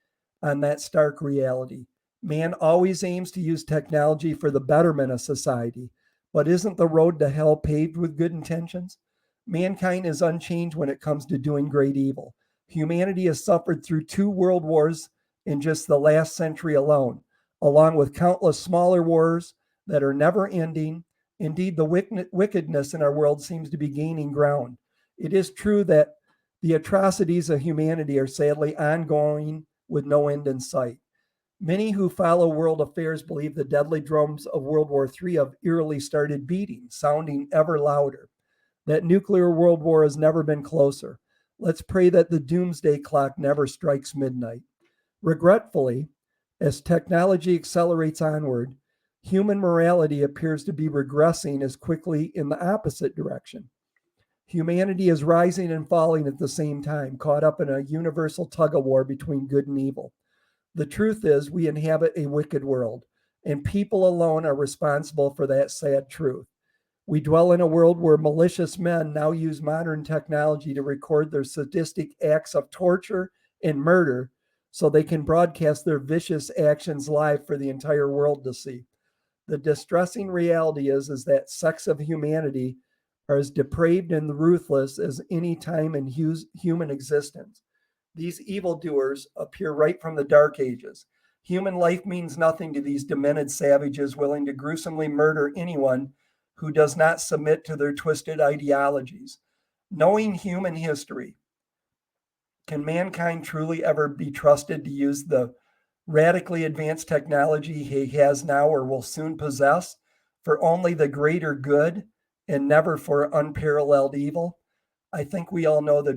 on that stark reality. Man always aims to use technology for the betterment of society, but isn't the road to hell paved with good intentions? Mankind is unchanged when it comes to doing great evil. Humanity has suffered through 2 world wars in just the last century alone, along with countless smaller wars that are never ending. Indeed, the wickedness in our world seems to be gaining ground. It is true that the atrocities of humanity are sadly ongoing with no end in sight. Many who follow world affairs believe the deadly drums of World War III have eerily started beating, sounding ever louder. That nuclear world war has never been closer. Let's pray that the doomsday clock never strikes midnight. Regretfully, as technology accelerates onward, human morality appears to be regressing as quickly in the opposite direction. Humanity is rising and falling at the same time, caught up in a universal tug of war between good and evil. The truth is, we inhabit a wicked world, and people alone are responsible for that sad truth. We dwell in a world where malicious men now use modern technology to record their sadistic acts of torture and murder so they can broadcast their vicious actions live for the entire world to see. The distressing reality is that sects of humanity are as depraved and ruthless as any time in human existence. These evildoers appear right from the Dark Ages. Human life means nothing to these demented savages willing to gruesomely murder anyone who does not submit to their twisted ideologies. Knowing human history, can mankind truly ever be trusted to use the radically advanced technology he has now or will soon possess for only the greater good and never for unparalleled evil? I think we all know the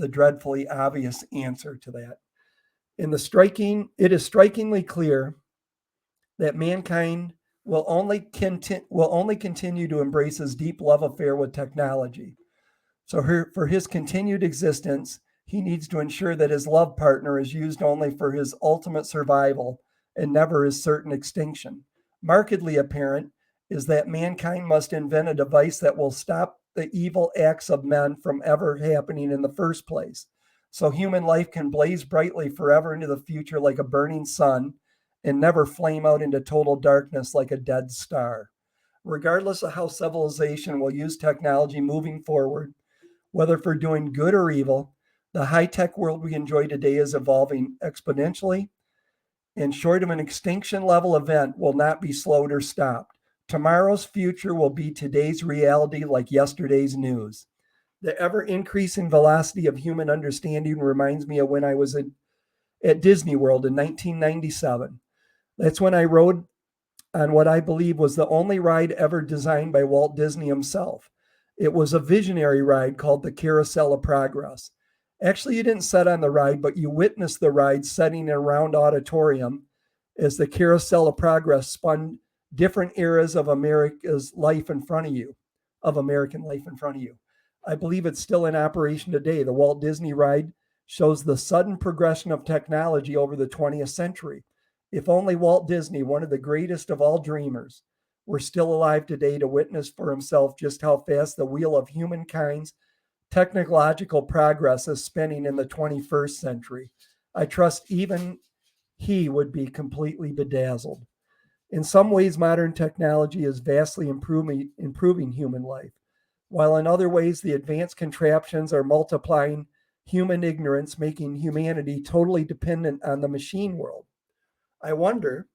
dreadfully obvious answer to that. It is strikingly clear that mankind will only continue to embrace his deep love affair with technology. So for his continued existence, he needs to ensure that his love partner is used only for his ultimate survival and never his certain extinction. Markedly apparent is that mankind must invent a device that will stop the evil acts of men from ever happening in the first place, so human life can blaze brightly forever into the future like a burning sun and never flame out into total darkness like a dead star. Regardless of how civilization will use technology moving forward, whether for doing good or evil, the high tech world we enjoy today is evolving exponentially, and short of an extinction level event, will not be slowed or stopped. Tomorrow's future will be today's reality like yesterday's news. The ever increasing velocity of human understanding reminds me of when I was at Disney World in 1997. That's when I rode on what I believe was the only ride ever designed by Walt Disney himself. It was a visionary ride called the Carousel of Progress. Actually, you didn't sit on the ride, but you witnessed the ride setting in a round auditorium as the Carousel of Progress spun different eras of American life in front of you. I believe it's still in operation today. The Walt Disney ride shows the sudden progression of technology over the 20th century. If only Walt Disney, one of the greatest of all dreamers, were still alive today to witness for himself just how fast the wheel of humankind's technological progress is spinning in the 21st century. I trust even he would be completely bedazzled. In some ways, modern technology is vastly improving human life, while in other ways, the advanced contraptions are multiplying human ignorance, making humanity totally dependent on the machine world. I wonder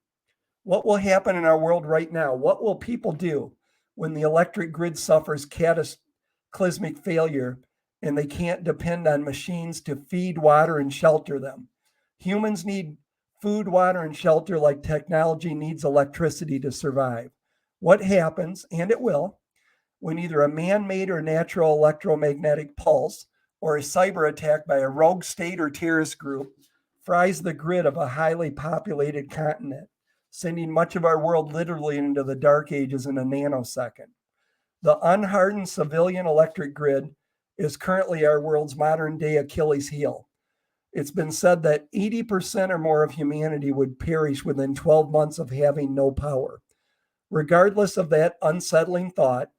what will happen in our world right now. What will people do when the electric grid suffers cataclysmic failure and they can't depend on machines to feed, water, and shelter them? Humans need food, water, and shelter like technology needs electricity to survive. What happens, and it will, when either a man made or natural electromagnetic pulse or a cyber attack by a rogue state or terrorist group fries the grid of a highly populated continent, sending much of our world literally into the dark ages in a nanosecond? The unhardened civilian electric grid is currently our world's modern day Achilles heel. It's been said that 80% or more of humanity would perish within 12 months of having no power. Regardless of that unsettling thought,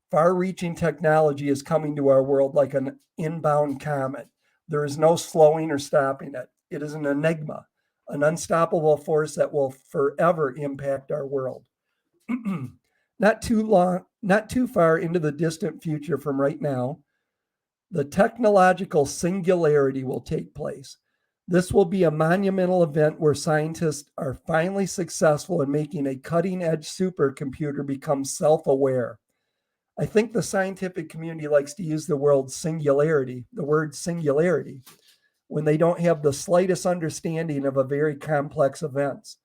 far reaching technology is coming to our world like an inbound comet. There is no slowing or stopping it. It is an enigma, an unstoppable force that will forever impact our world. Not too far into the distant future from right now, the technological singularity will take place. This will be a monumental event where scientists are finally successful in making a cutting edge supercomputer become self aware. I think the scientific community likes to use the word singularity, when they don't have the slightest understanding of a very complex events.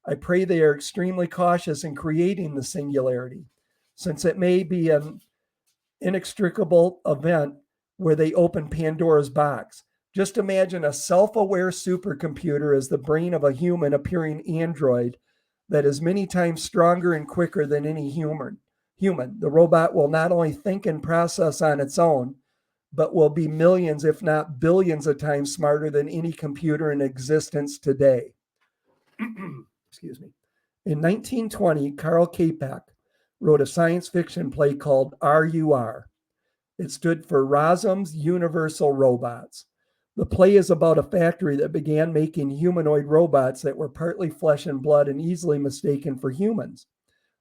I pray they are extremely cautious in creating the singularity, since it may be an inextricable event where they open Pandora's box. Just imagine a self aware supercomputer as the brain of a human appearing android that is many times stronger and quicker than any human. The robot will not only think and process on its own, but will be millions, if not billions, of times smarter than any computer in existence today. Excuse me. In 1920, Karl Kapek wrote a science fiction play called RUR. It stood for Rossum's Universal Robots. The play is about a factory that began making humanoid robots that were partly flesh and blood and easily mistaken for humans.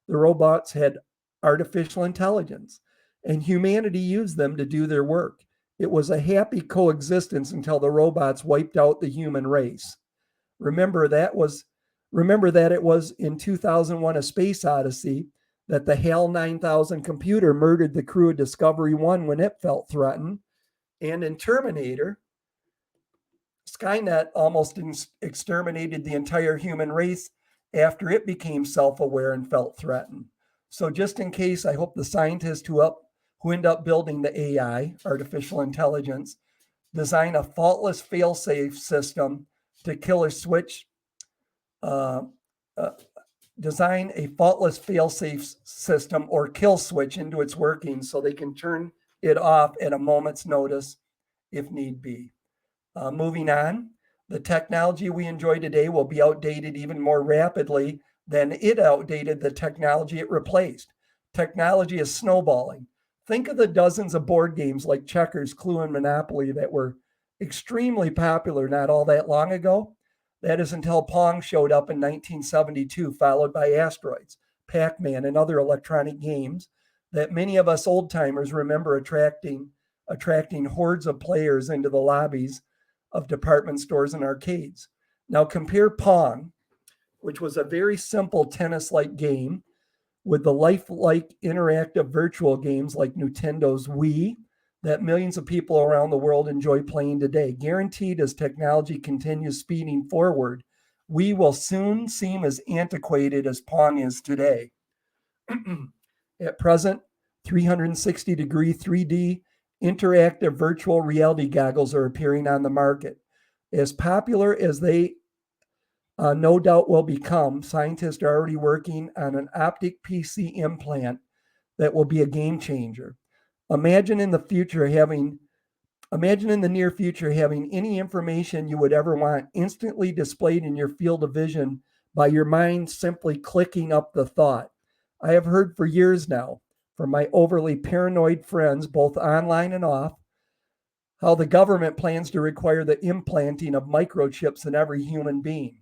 The robots had artificial intelligence, and humanity used them to do their work. It was a happy coexistence until the robots wiped out the human race. Remember that it was in 2001 A Space Odyssey that the HAL 9000 computer murdered the crew of Discovery 1 when it felt threatened. And in Terminator, Skynet almost exterminated the entire human race after it became self-aware and felt threatened. So just in case, I hope the scientists who end up building the AI, artificial intelligence, design a faultless fail-safe system to kill or switch design a faultless fail-safe system or kill switch into its working so they can turn it off at a moment's notice if need be. Moving on, the technology we enjoy today will be outdated even more rapidly than it outdated the technology it replaced. Technology is snowballing. Think of the dozens of board games like Checkers, Clue, and Monopoly that were extremely popular not all that long ago. That is until Pong showed up in 1972, followed by Asteroids, Pac-Man, and other electronic games that many of us old-timers remember attracting hordes of players into the lobbies of department stores and arcades. Now compare Pong, which was a very simple tennis-like game, with the lifelike interactive virtual games like Nintendo's Wii that millions of people around the world enjoy playing today. Guaranteed, as technology continues speeding forward, we will soon seem as antiquated as Pong is today. At present, 360-degree 3D interactive virtual reality goggles are appearing on the market. As popular as they no doubt will become, scientists are already working on an optic PC implant that will be a game changer. Imagine in the near future having any information you would ever want instantly displayed in your field of vision by your mind simply clicking up the thought. I have heard for years now from my overly paranoid friends, both online and off, how the government plans to require the implanting of microchips in every human being.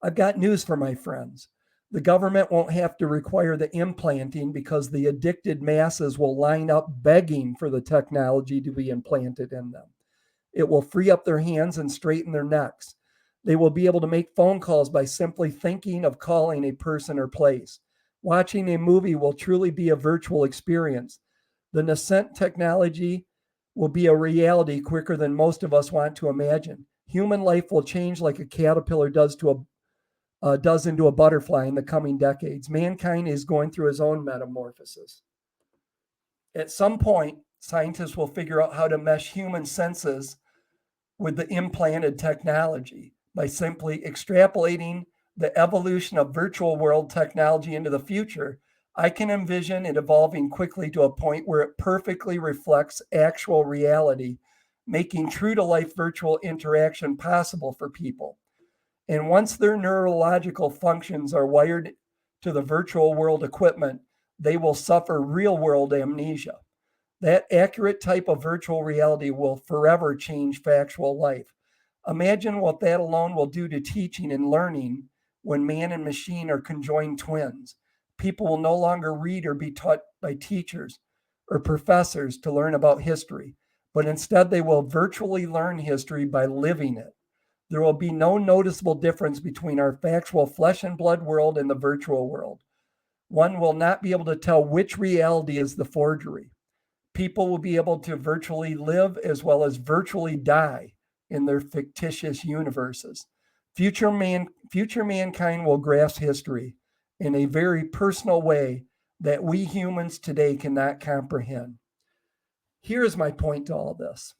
I've got news for my friends. The government won't have to require the implanting because the addicted masses will line up begging for the technology to be implanted in them. It will free up their hands and straighten their necks. They will be able to make phone calls by simply thinking of calling a person or place. Watching a movie will truly be a virtual experience. The nascent technology will be a reality quicker than most of us want to imagine. Human life will change like a caterpillar does into a butterfly in the coming decades. Mankind is going through his own metamorphosis. At some point, scientists will figure out how to mesh human senses with the implanted technology by simply extrapolating the evolution of virtual world technology into the future. I can envision it evolving quickly to a point where it perfectly reflects actual reality, making true to life virtual interaction possible for people. And once their neurological functions are wired to the virtual world equipment, they will suffer real world amnesia. That accurate type of virtual reality will forever change factual life. Imagine what that alone will do to teaching and learning when man and machine are conjoined twins. People will no longer read or be taught by teachers or professors to learn about history, but instead they will virtually learn history by living it. There will be no noticeable difference between our factual flesh and blood world and the virtual world. One will not be able to tell which reality is the forgery. People will be able to virtually live as well as virtually die in their fictitious universes. Future mankind will grasp history in a very personal way that we humans today cannot comprehend. Here is my point to all this.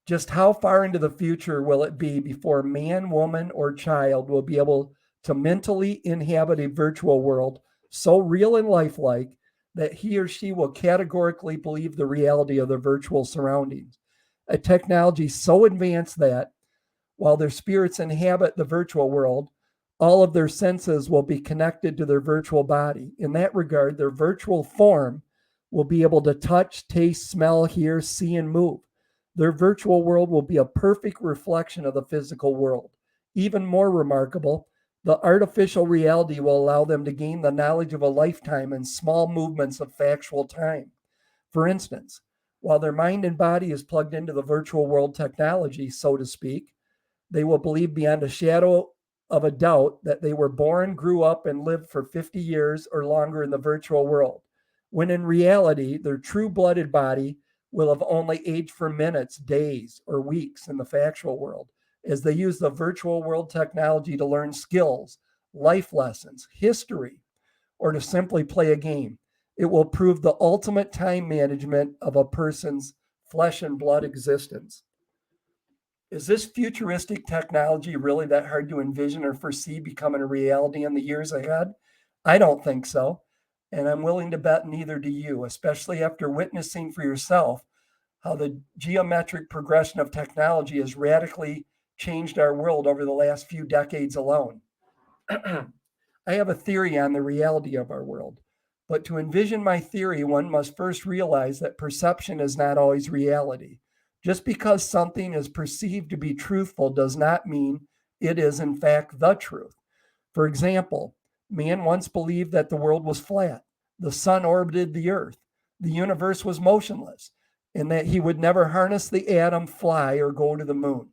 Just how far into the future will it be before man, woman, or child will be able to mentally inhabit a virtual world so real and lifelike that he or she will categorically believe the reality of their virtual surroundings? A technology so advanced that while their spirits inhabit the virtual world, all of their senses will be connected to their virtual body. In that regard, their virtual form will be able to touch, taste, smell, hear, see, and move. Their virtual world will be a perfect reflection of the physical world. Even more remarkable, the artificial reality will allow them to gain the knowledge of a lifetime in small movements of factual time. For instance, while their mind and body is plugged into the virtual world technology, so to speak, they will believe beyond a shadow of a doubt that they were born, grew up, and lived for 50 years or longer in the virtual world, when in reality, their true blooded body will have only aged for minutes, days, or weeks in the factual world, as they use the virtual world technology to learn skills, life lessons, history, or to simply play a game. It will prove the ultimate time management of a person's flesh and blood existence. Is this futuristic technology really that hard to envision or foresee becoming a reality in the years ahead? I don't think so. And I'm willing to bet neither do you, especially after witnessing for yourself how the geometric progression of technology has radically changed our world over the last few decades alone. I have a theory on the reality of our world. But to envision my theory, one must first realize that perception is not always reality. Just because something is perceived to be truthful does not mean it is, in fact, the truth. For example, man once believed that the world was flat, the sun orbited the earth, the universe was motionless, and that he would never harness the atom, fly, or go to the moon.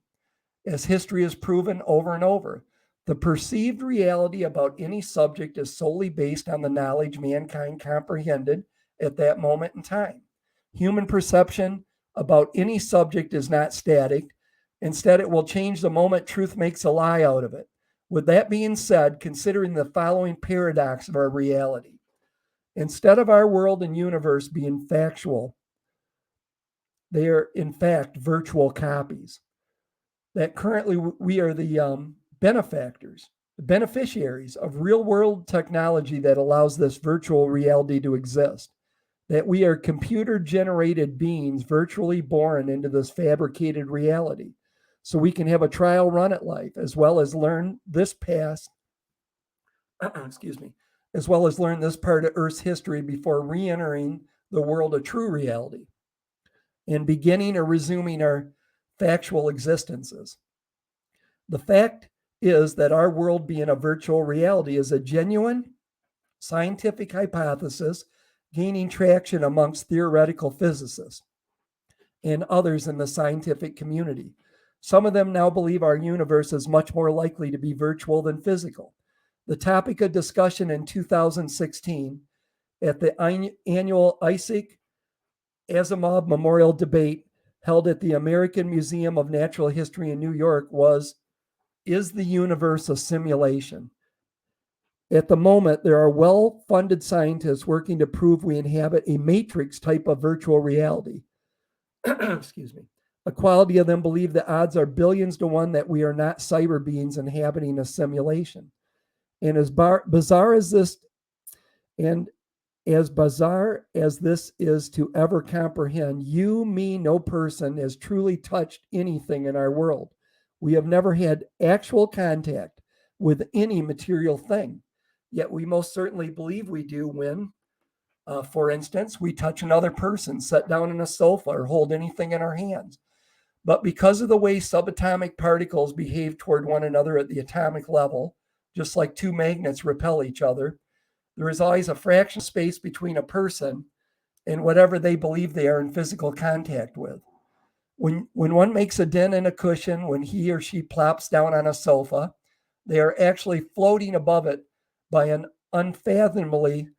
As history has proven over and over, the perceived reality about any subject is solely based on the knowledge mankind comprehended at that moment in time. Human perception about any subject is not static. Instead, it will change the moment truth makes a lie out of it. With that being said, considering the following paradox of our reality. Instead of our world and universe being factual, they are in fact virtual copies. That currently we are the benefactors, the beneficiaries of real world technology that allows this virtual reality to exist. that we are computer-generated beings virtually born into this fabricated reality. So we can have a trial run at life, as well as learn this past, excuse me, as well as learn this part of Earth's history before re-entering the world of true reality and beginning or resuming our factual existences. The fact is that our world being a virtual reality is a genuine scientific hypothesis gaining traction amongst theoretical physicists and others in the scientific community. Some of them now believe our universe is much more likely to be virtual than physical. The topic of discussion in 2016 at the annual Isaac Asimov Memorial Debate held at the American Museum of Natural History in New York was, is the universe a simulation? At the moment, there are well-funded scientists working to prove we inhabit a matrix type of virtual reality. Excuse me. A quality of them believe the odds are billions to one that we are not cyber beings inhabiting a simulation. And as bizarre as this is to ever comprehend, you, me, no person has truly touched anything in our world. We have never had actual contact with any material thing, yet we most certainly believe we do when, for instance, we touch another person, sit down on a sofa, or hold anything in our hands. But because of the way subatomic particles behave toward one another at the atomic level, just like two magnets repel each other, there is always a fraction of space between a person and whatever they believe they are in physical contact with. When one makes a dent in a cushion, when he or she plops down on a sofa, they are actually floating above it by an unfathomably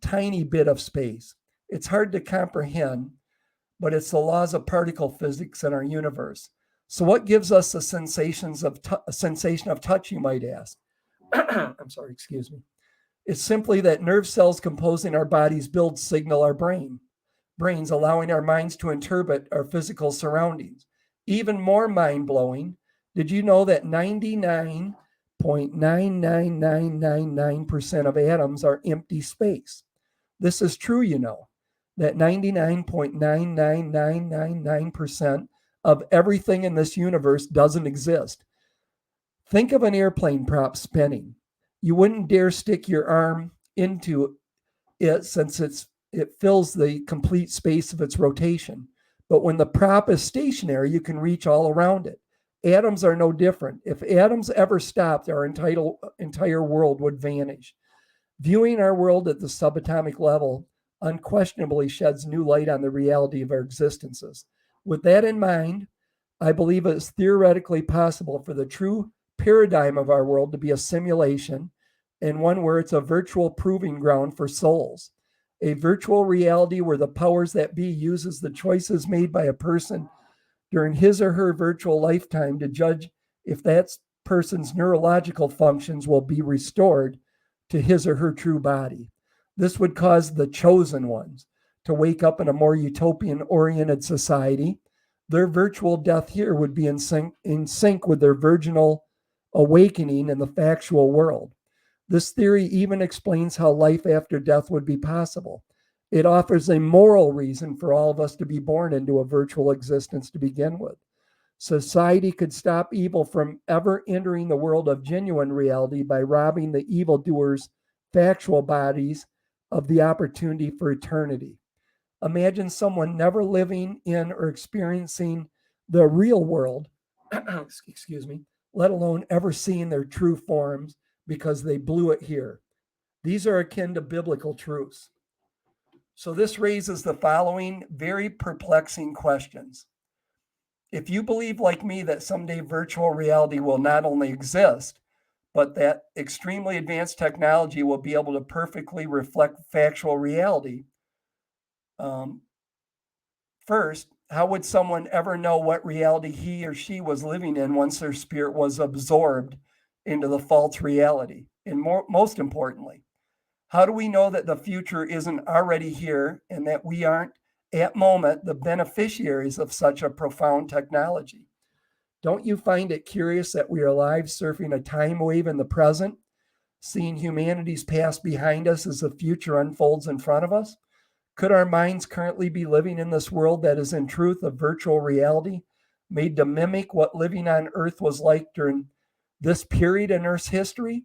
tiny bit of space. It's hard to comprehend, but it's the laws of particle physics in our universe. So what gives us a sensation of touch, you might ask? I'm sorry, excuse me. It's simply that nerve cells composing our bodies build signal our brains, allowing our minds to interpret our physical surroundings. Even more mind-blowing, did you know that 99.99999% of atoms are empty space? This is true, you know, that 99.99999% of everything in this universe doesn't exist. Think of an airplane prop spinning. You wouldn't dare stick your arm into it since it fills the complete space of its rotation. But when the prop is stationary, you can reach all around it. Atoms are no different. If atoms ever stopped, our entire world would vanish. Viewing our world at the subatomic level unquestionably sheds new light on the reality of our existences. With that in mind, I believe it is theoretically possible for the true paradigm of our world to be a simulation and one where it's a virtual proving ground for souls. A virtual reality where the powers that be uses the choices made by a person during his or her virtual lifetime to judge if that person's neurological functions will be restored to his or her true body. This would cause the chosen ones to wake up in a more utopian-oriented society. Their virtual death here would be in sync with their virginal awakening in the factual world. This theory even explains how life after death would be possible. It offers a moral reason for all of us to be born into a virtual existence to begin with. Society could stop evil from ever entering the world of genuine reality by robbing the evildoers' factual bodies of the opportunity for eternity. Imagine someone never living in or experiencing the real world, excuse me, let alone ever seeing their true forms because they blew it here. These are akin to biblical truths. So this raises the following very perplexing questions. If you believe like me that someday virtual reality will not only exist, but that extremely advanced technology will be able to perfectly reflect factual reality, first, how would someone ever know what reality he or she was living in once their spirit was absorbed into the false reality? And most importantly, how do we know that the future isn't already here and that we aren't, at moment, the beneficiaries of such a profound technology? Don't you find it curious that we are alive surfing a time wave in the present, seeing humanity's past behind us as the future unfolds in front of us? Could our minds currently be living in this world that is in truth a virtual reality, made to mimic what living on Earth was like during this period in Earth's history?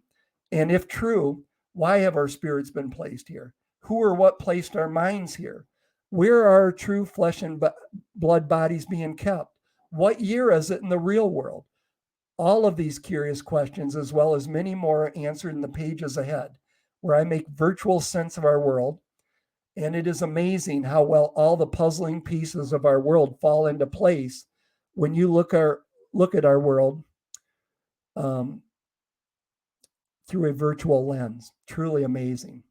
And if true, why have our spirits been placed here? Who or what placed our minds here? Where are our true flesh and blood bodies being kept? What year is it in the real world? All of these curious questions, as well as many more, are answered in the pages ahead, where I make virtual sense of our world. And it is amazing how well all the puzzling pieces of our world fall into place when you look at our world um, through a virtual lens. Truly amazing.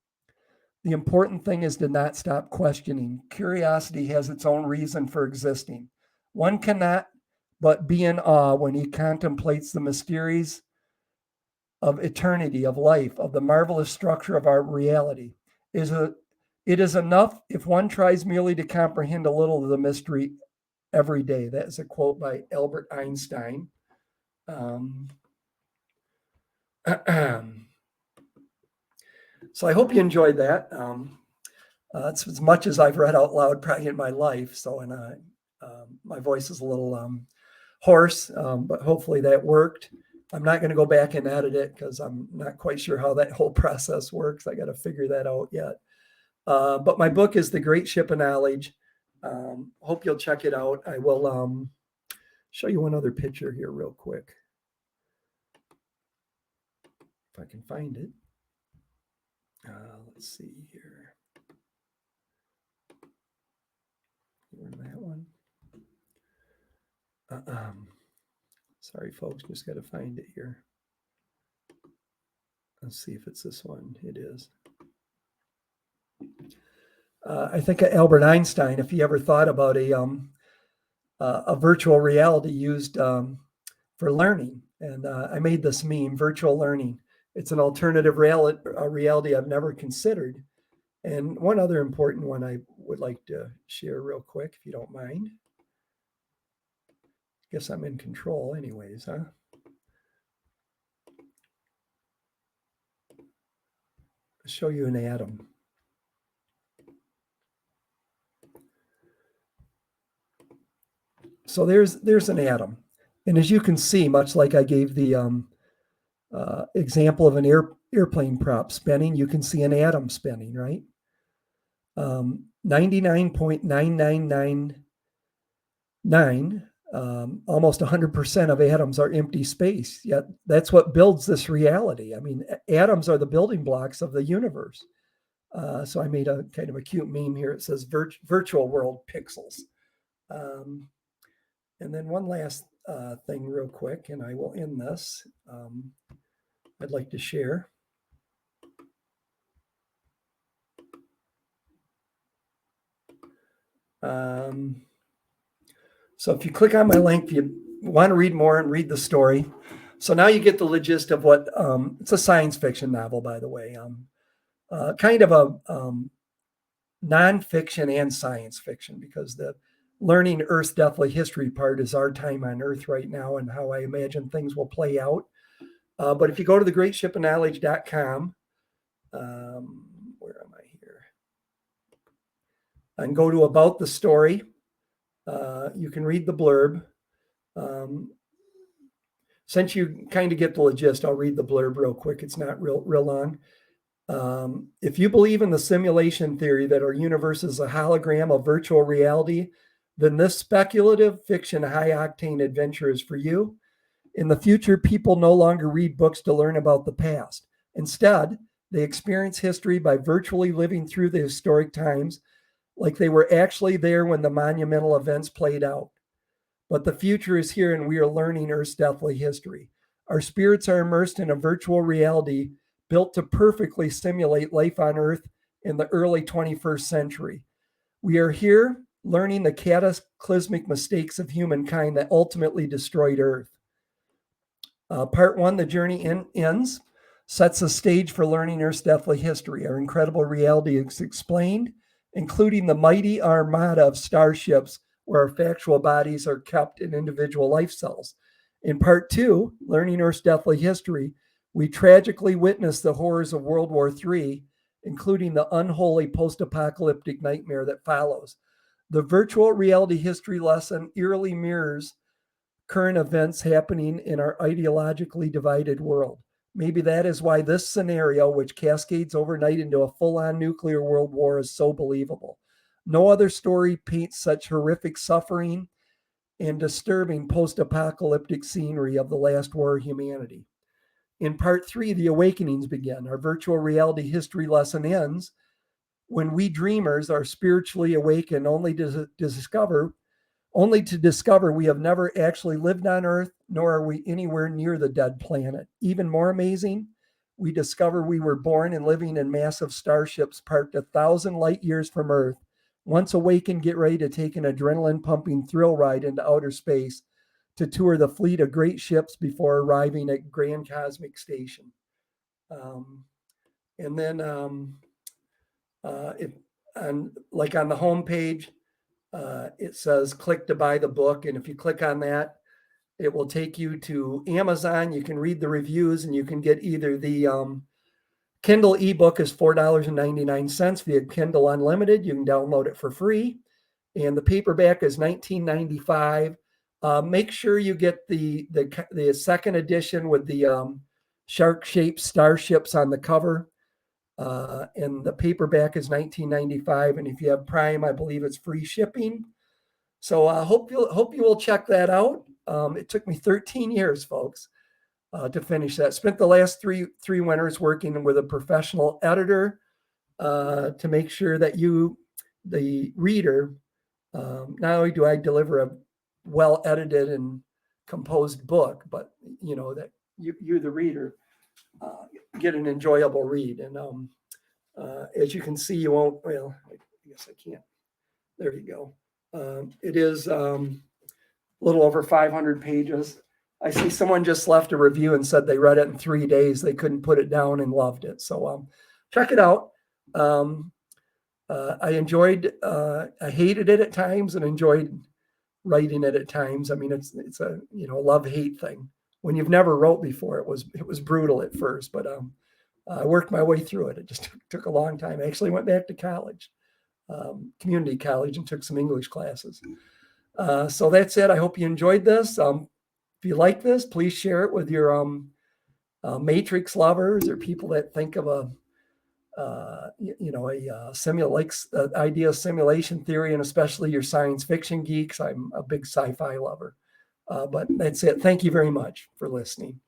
The important thing is to not stop questioning. Curiosity has its own reason for existing. One cannot but be in awe when he contemplates the mysteries of eternity, of life, of the marvelous structure of our reality. It is enough if one tries merely to comprehend a little of the mystery every day. That is a quote by Albert Einstein. So I hope you enjoyed that. It's as much as I've read out loud probably in my life. So, and my voice is a little hoarse, but hopefully that worked. I'm not going to go back and edit it because I'm not quite sure how that whole process works. I got to figure that out yet. But my book is The Great Ship of Knowledge. Hope you'll check it out. I will show you one other picture here real quick. If I can find it. Let's see here. Where's that one? Sorry, folks, just got to find it here. Let's see if it's this one. It is. I think Albert Einstein, if he ever thought about a virtual reality used for learning, and I made this meme, virtual learning. It's an alternative reality I've never considered. And one other important one I would like to share real quick, if you don't mind. Guess I'm in control anyways, huh? I'll show you an atom. So there's an atom. And as you can see, much like I gave the example of an airplane prop spinning, you can see an atom spinning, right? 99.9999, almost 100% of atoms are empty space. Yet that's what builds this reality. I mean, atoms are the building blocks of the universe. So I made a kind of a cute meme here. It says virtual world pixels. And then one last thing real quick, and I will end this. I'd like to share. So if you click on my link, if you want to read more and read the story. So now you get the gist of what, it's a science fiction novel, by the way. Kind of a nonfiction and science fiction, because the learning Earth's deathly history part is our time on Earth right now and how I imagine things will play out. But if you go to thegreatshipofknowledge.com, where am I here? And go to About the Story. You can read the blurb. Since you kind of get the gist, I'll read the blurb real quick. It's not real long. If you believe in the simulation theory that our universe is a hologram of virtual reality, then this speculative fiction high-octane adventure is for you. In the future, people no longer read books to learn about the past. Instead, they experience history by virtually living through the historic times like they were actually there when the monumental events played out. But the future is here, and we are learning Earth's deathly history. Our spirits are immersed in a virtual reality built to perfectly simulate life on Earth in the early 21st century. We are here learning the cataclysmic mistakes of humankind that ultimately destroyed Earth. Part 1, The Journey Ends, sets the stage for learning Earth's deathly history. Our incredible reality is explained, including the mighty armada of starships where our factual bodies are kept in individual life cells. In Part 2, Learning Earth's Deathly History, we tragically witness the horrors of World War III including the unholy post-apocalyptic nightmare that follows. The virtual reality history lesson eerily mirrors current events happening in our ideologically divided world. Maybe that is why this scenario, which cascades overnight into a full-on nuclear world war, is so believable. No other story paints such horrific suffering and disturbing post-apocalyptic scenery of the last war of humanity. In part 3, the awakenings begin. Our virtual reality history lesson ends when we dreamers are spiritually awakened only to discover we have never actually lived on Earth, nor are we anywhere near the dead planet. Even more amazing, we discover we were born and living in massive starships parked 1,000 light years from Earth. Once awakened, get ready to take an adrenaline-pumping thrill ride into outer space to tour the fleet of great ships before arriving at Grand Cosmic Station. And then, on the home page, it says click to buy the book. And if you click on that, it will take you to Amazon. You can read the reviews and you can get either the Kindle ebook is $4.99 via Kindle Unlimited. You can download it for free. And the paperback is $19.95. Make sure you get the second edition with the shark-shaped starships on the cover. And the paperback is $19.95. And if you have Prime, I believe it's free shipping. So I hope you will check that out. It took me 13 years, folks, to finish that. Spent the last three winters working with a professional editor to make sure that you, the reader, not only do I deliver a well edited and composed book, but that you the reader, get an enjoyable read. And as you can see, you won't. Well, I guess I can't. There you go. It is a little over 500 pages. I see someone just left a review and said they read it in 3 days. They couldn't put it down and loved it. So check it out. I enjoyed. I hated it at times and enjoyed writing it at times. I mean, it's a love-hate thing. When you've never wrote before, it was brutal at first, but I worked my way through it. It just took a long time. I actually went back to college, community college, and took some English classes. So that's it. I hope you enjoyed this. If you like this, please share it with your Matrix lovers or people that think of idea of simulation theory, and especially your science fiction geeks. I'm a big sci-fi lover. But that's it. Thank you very much for listening.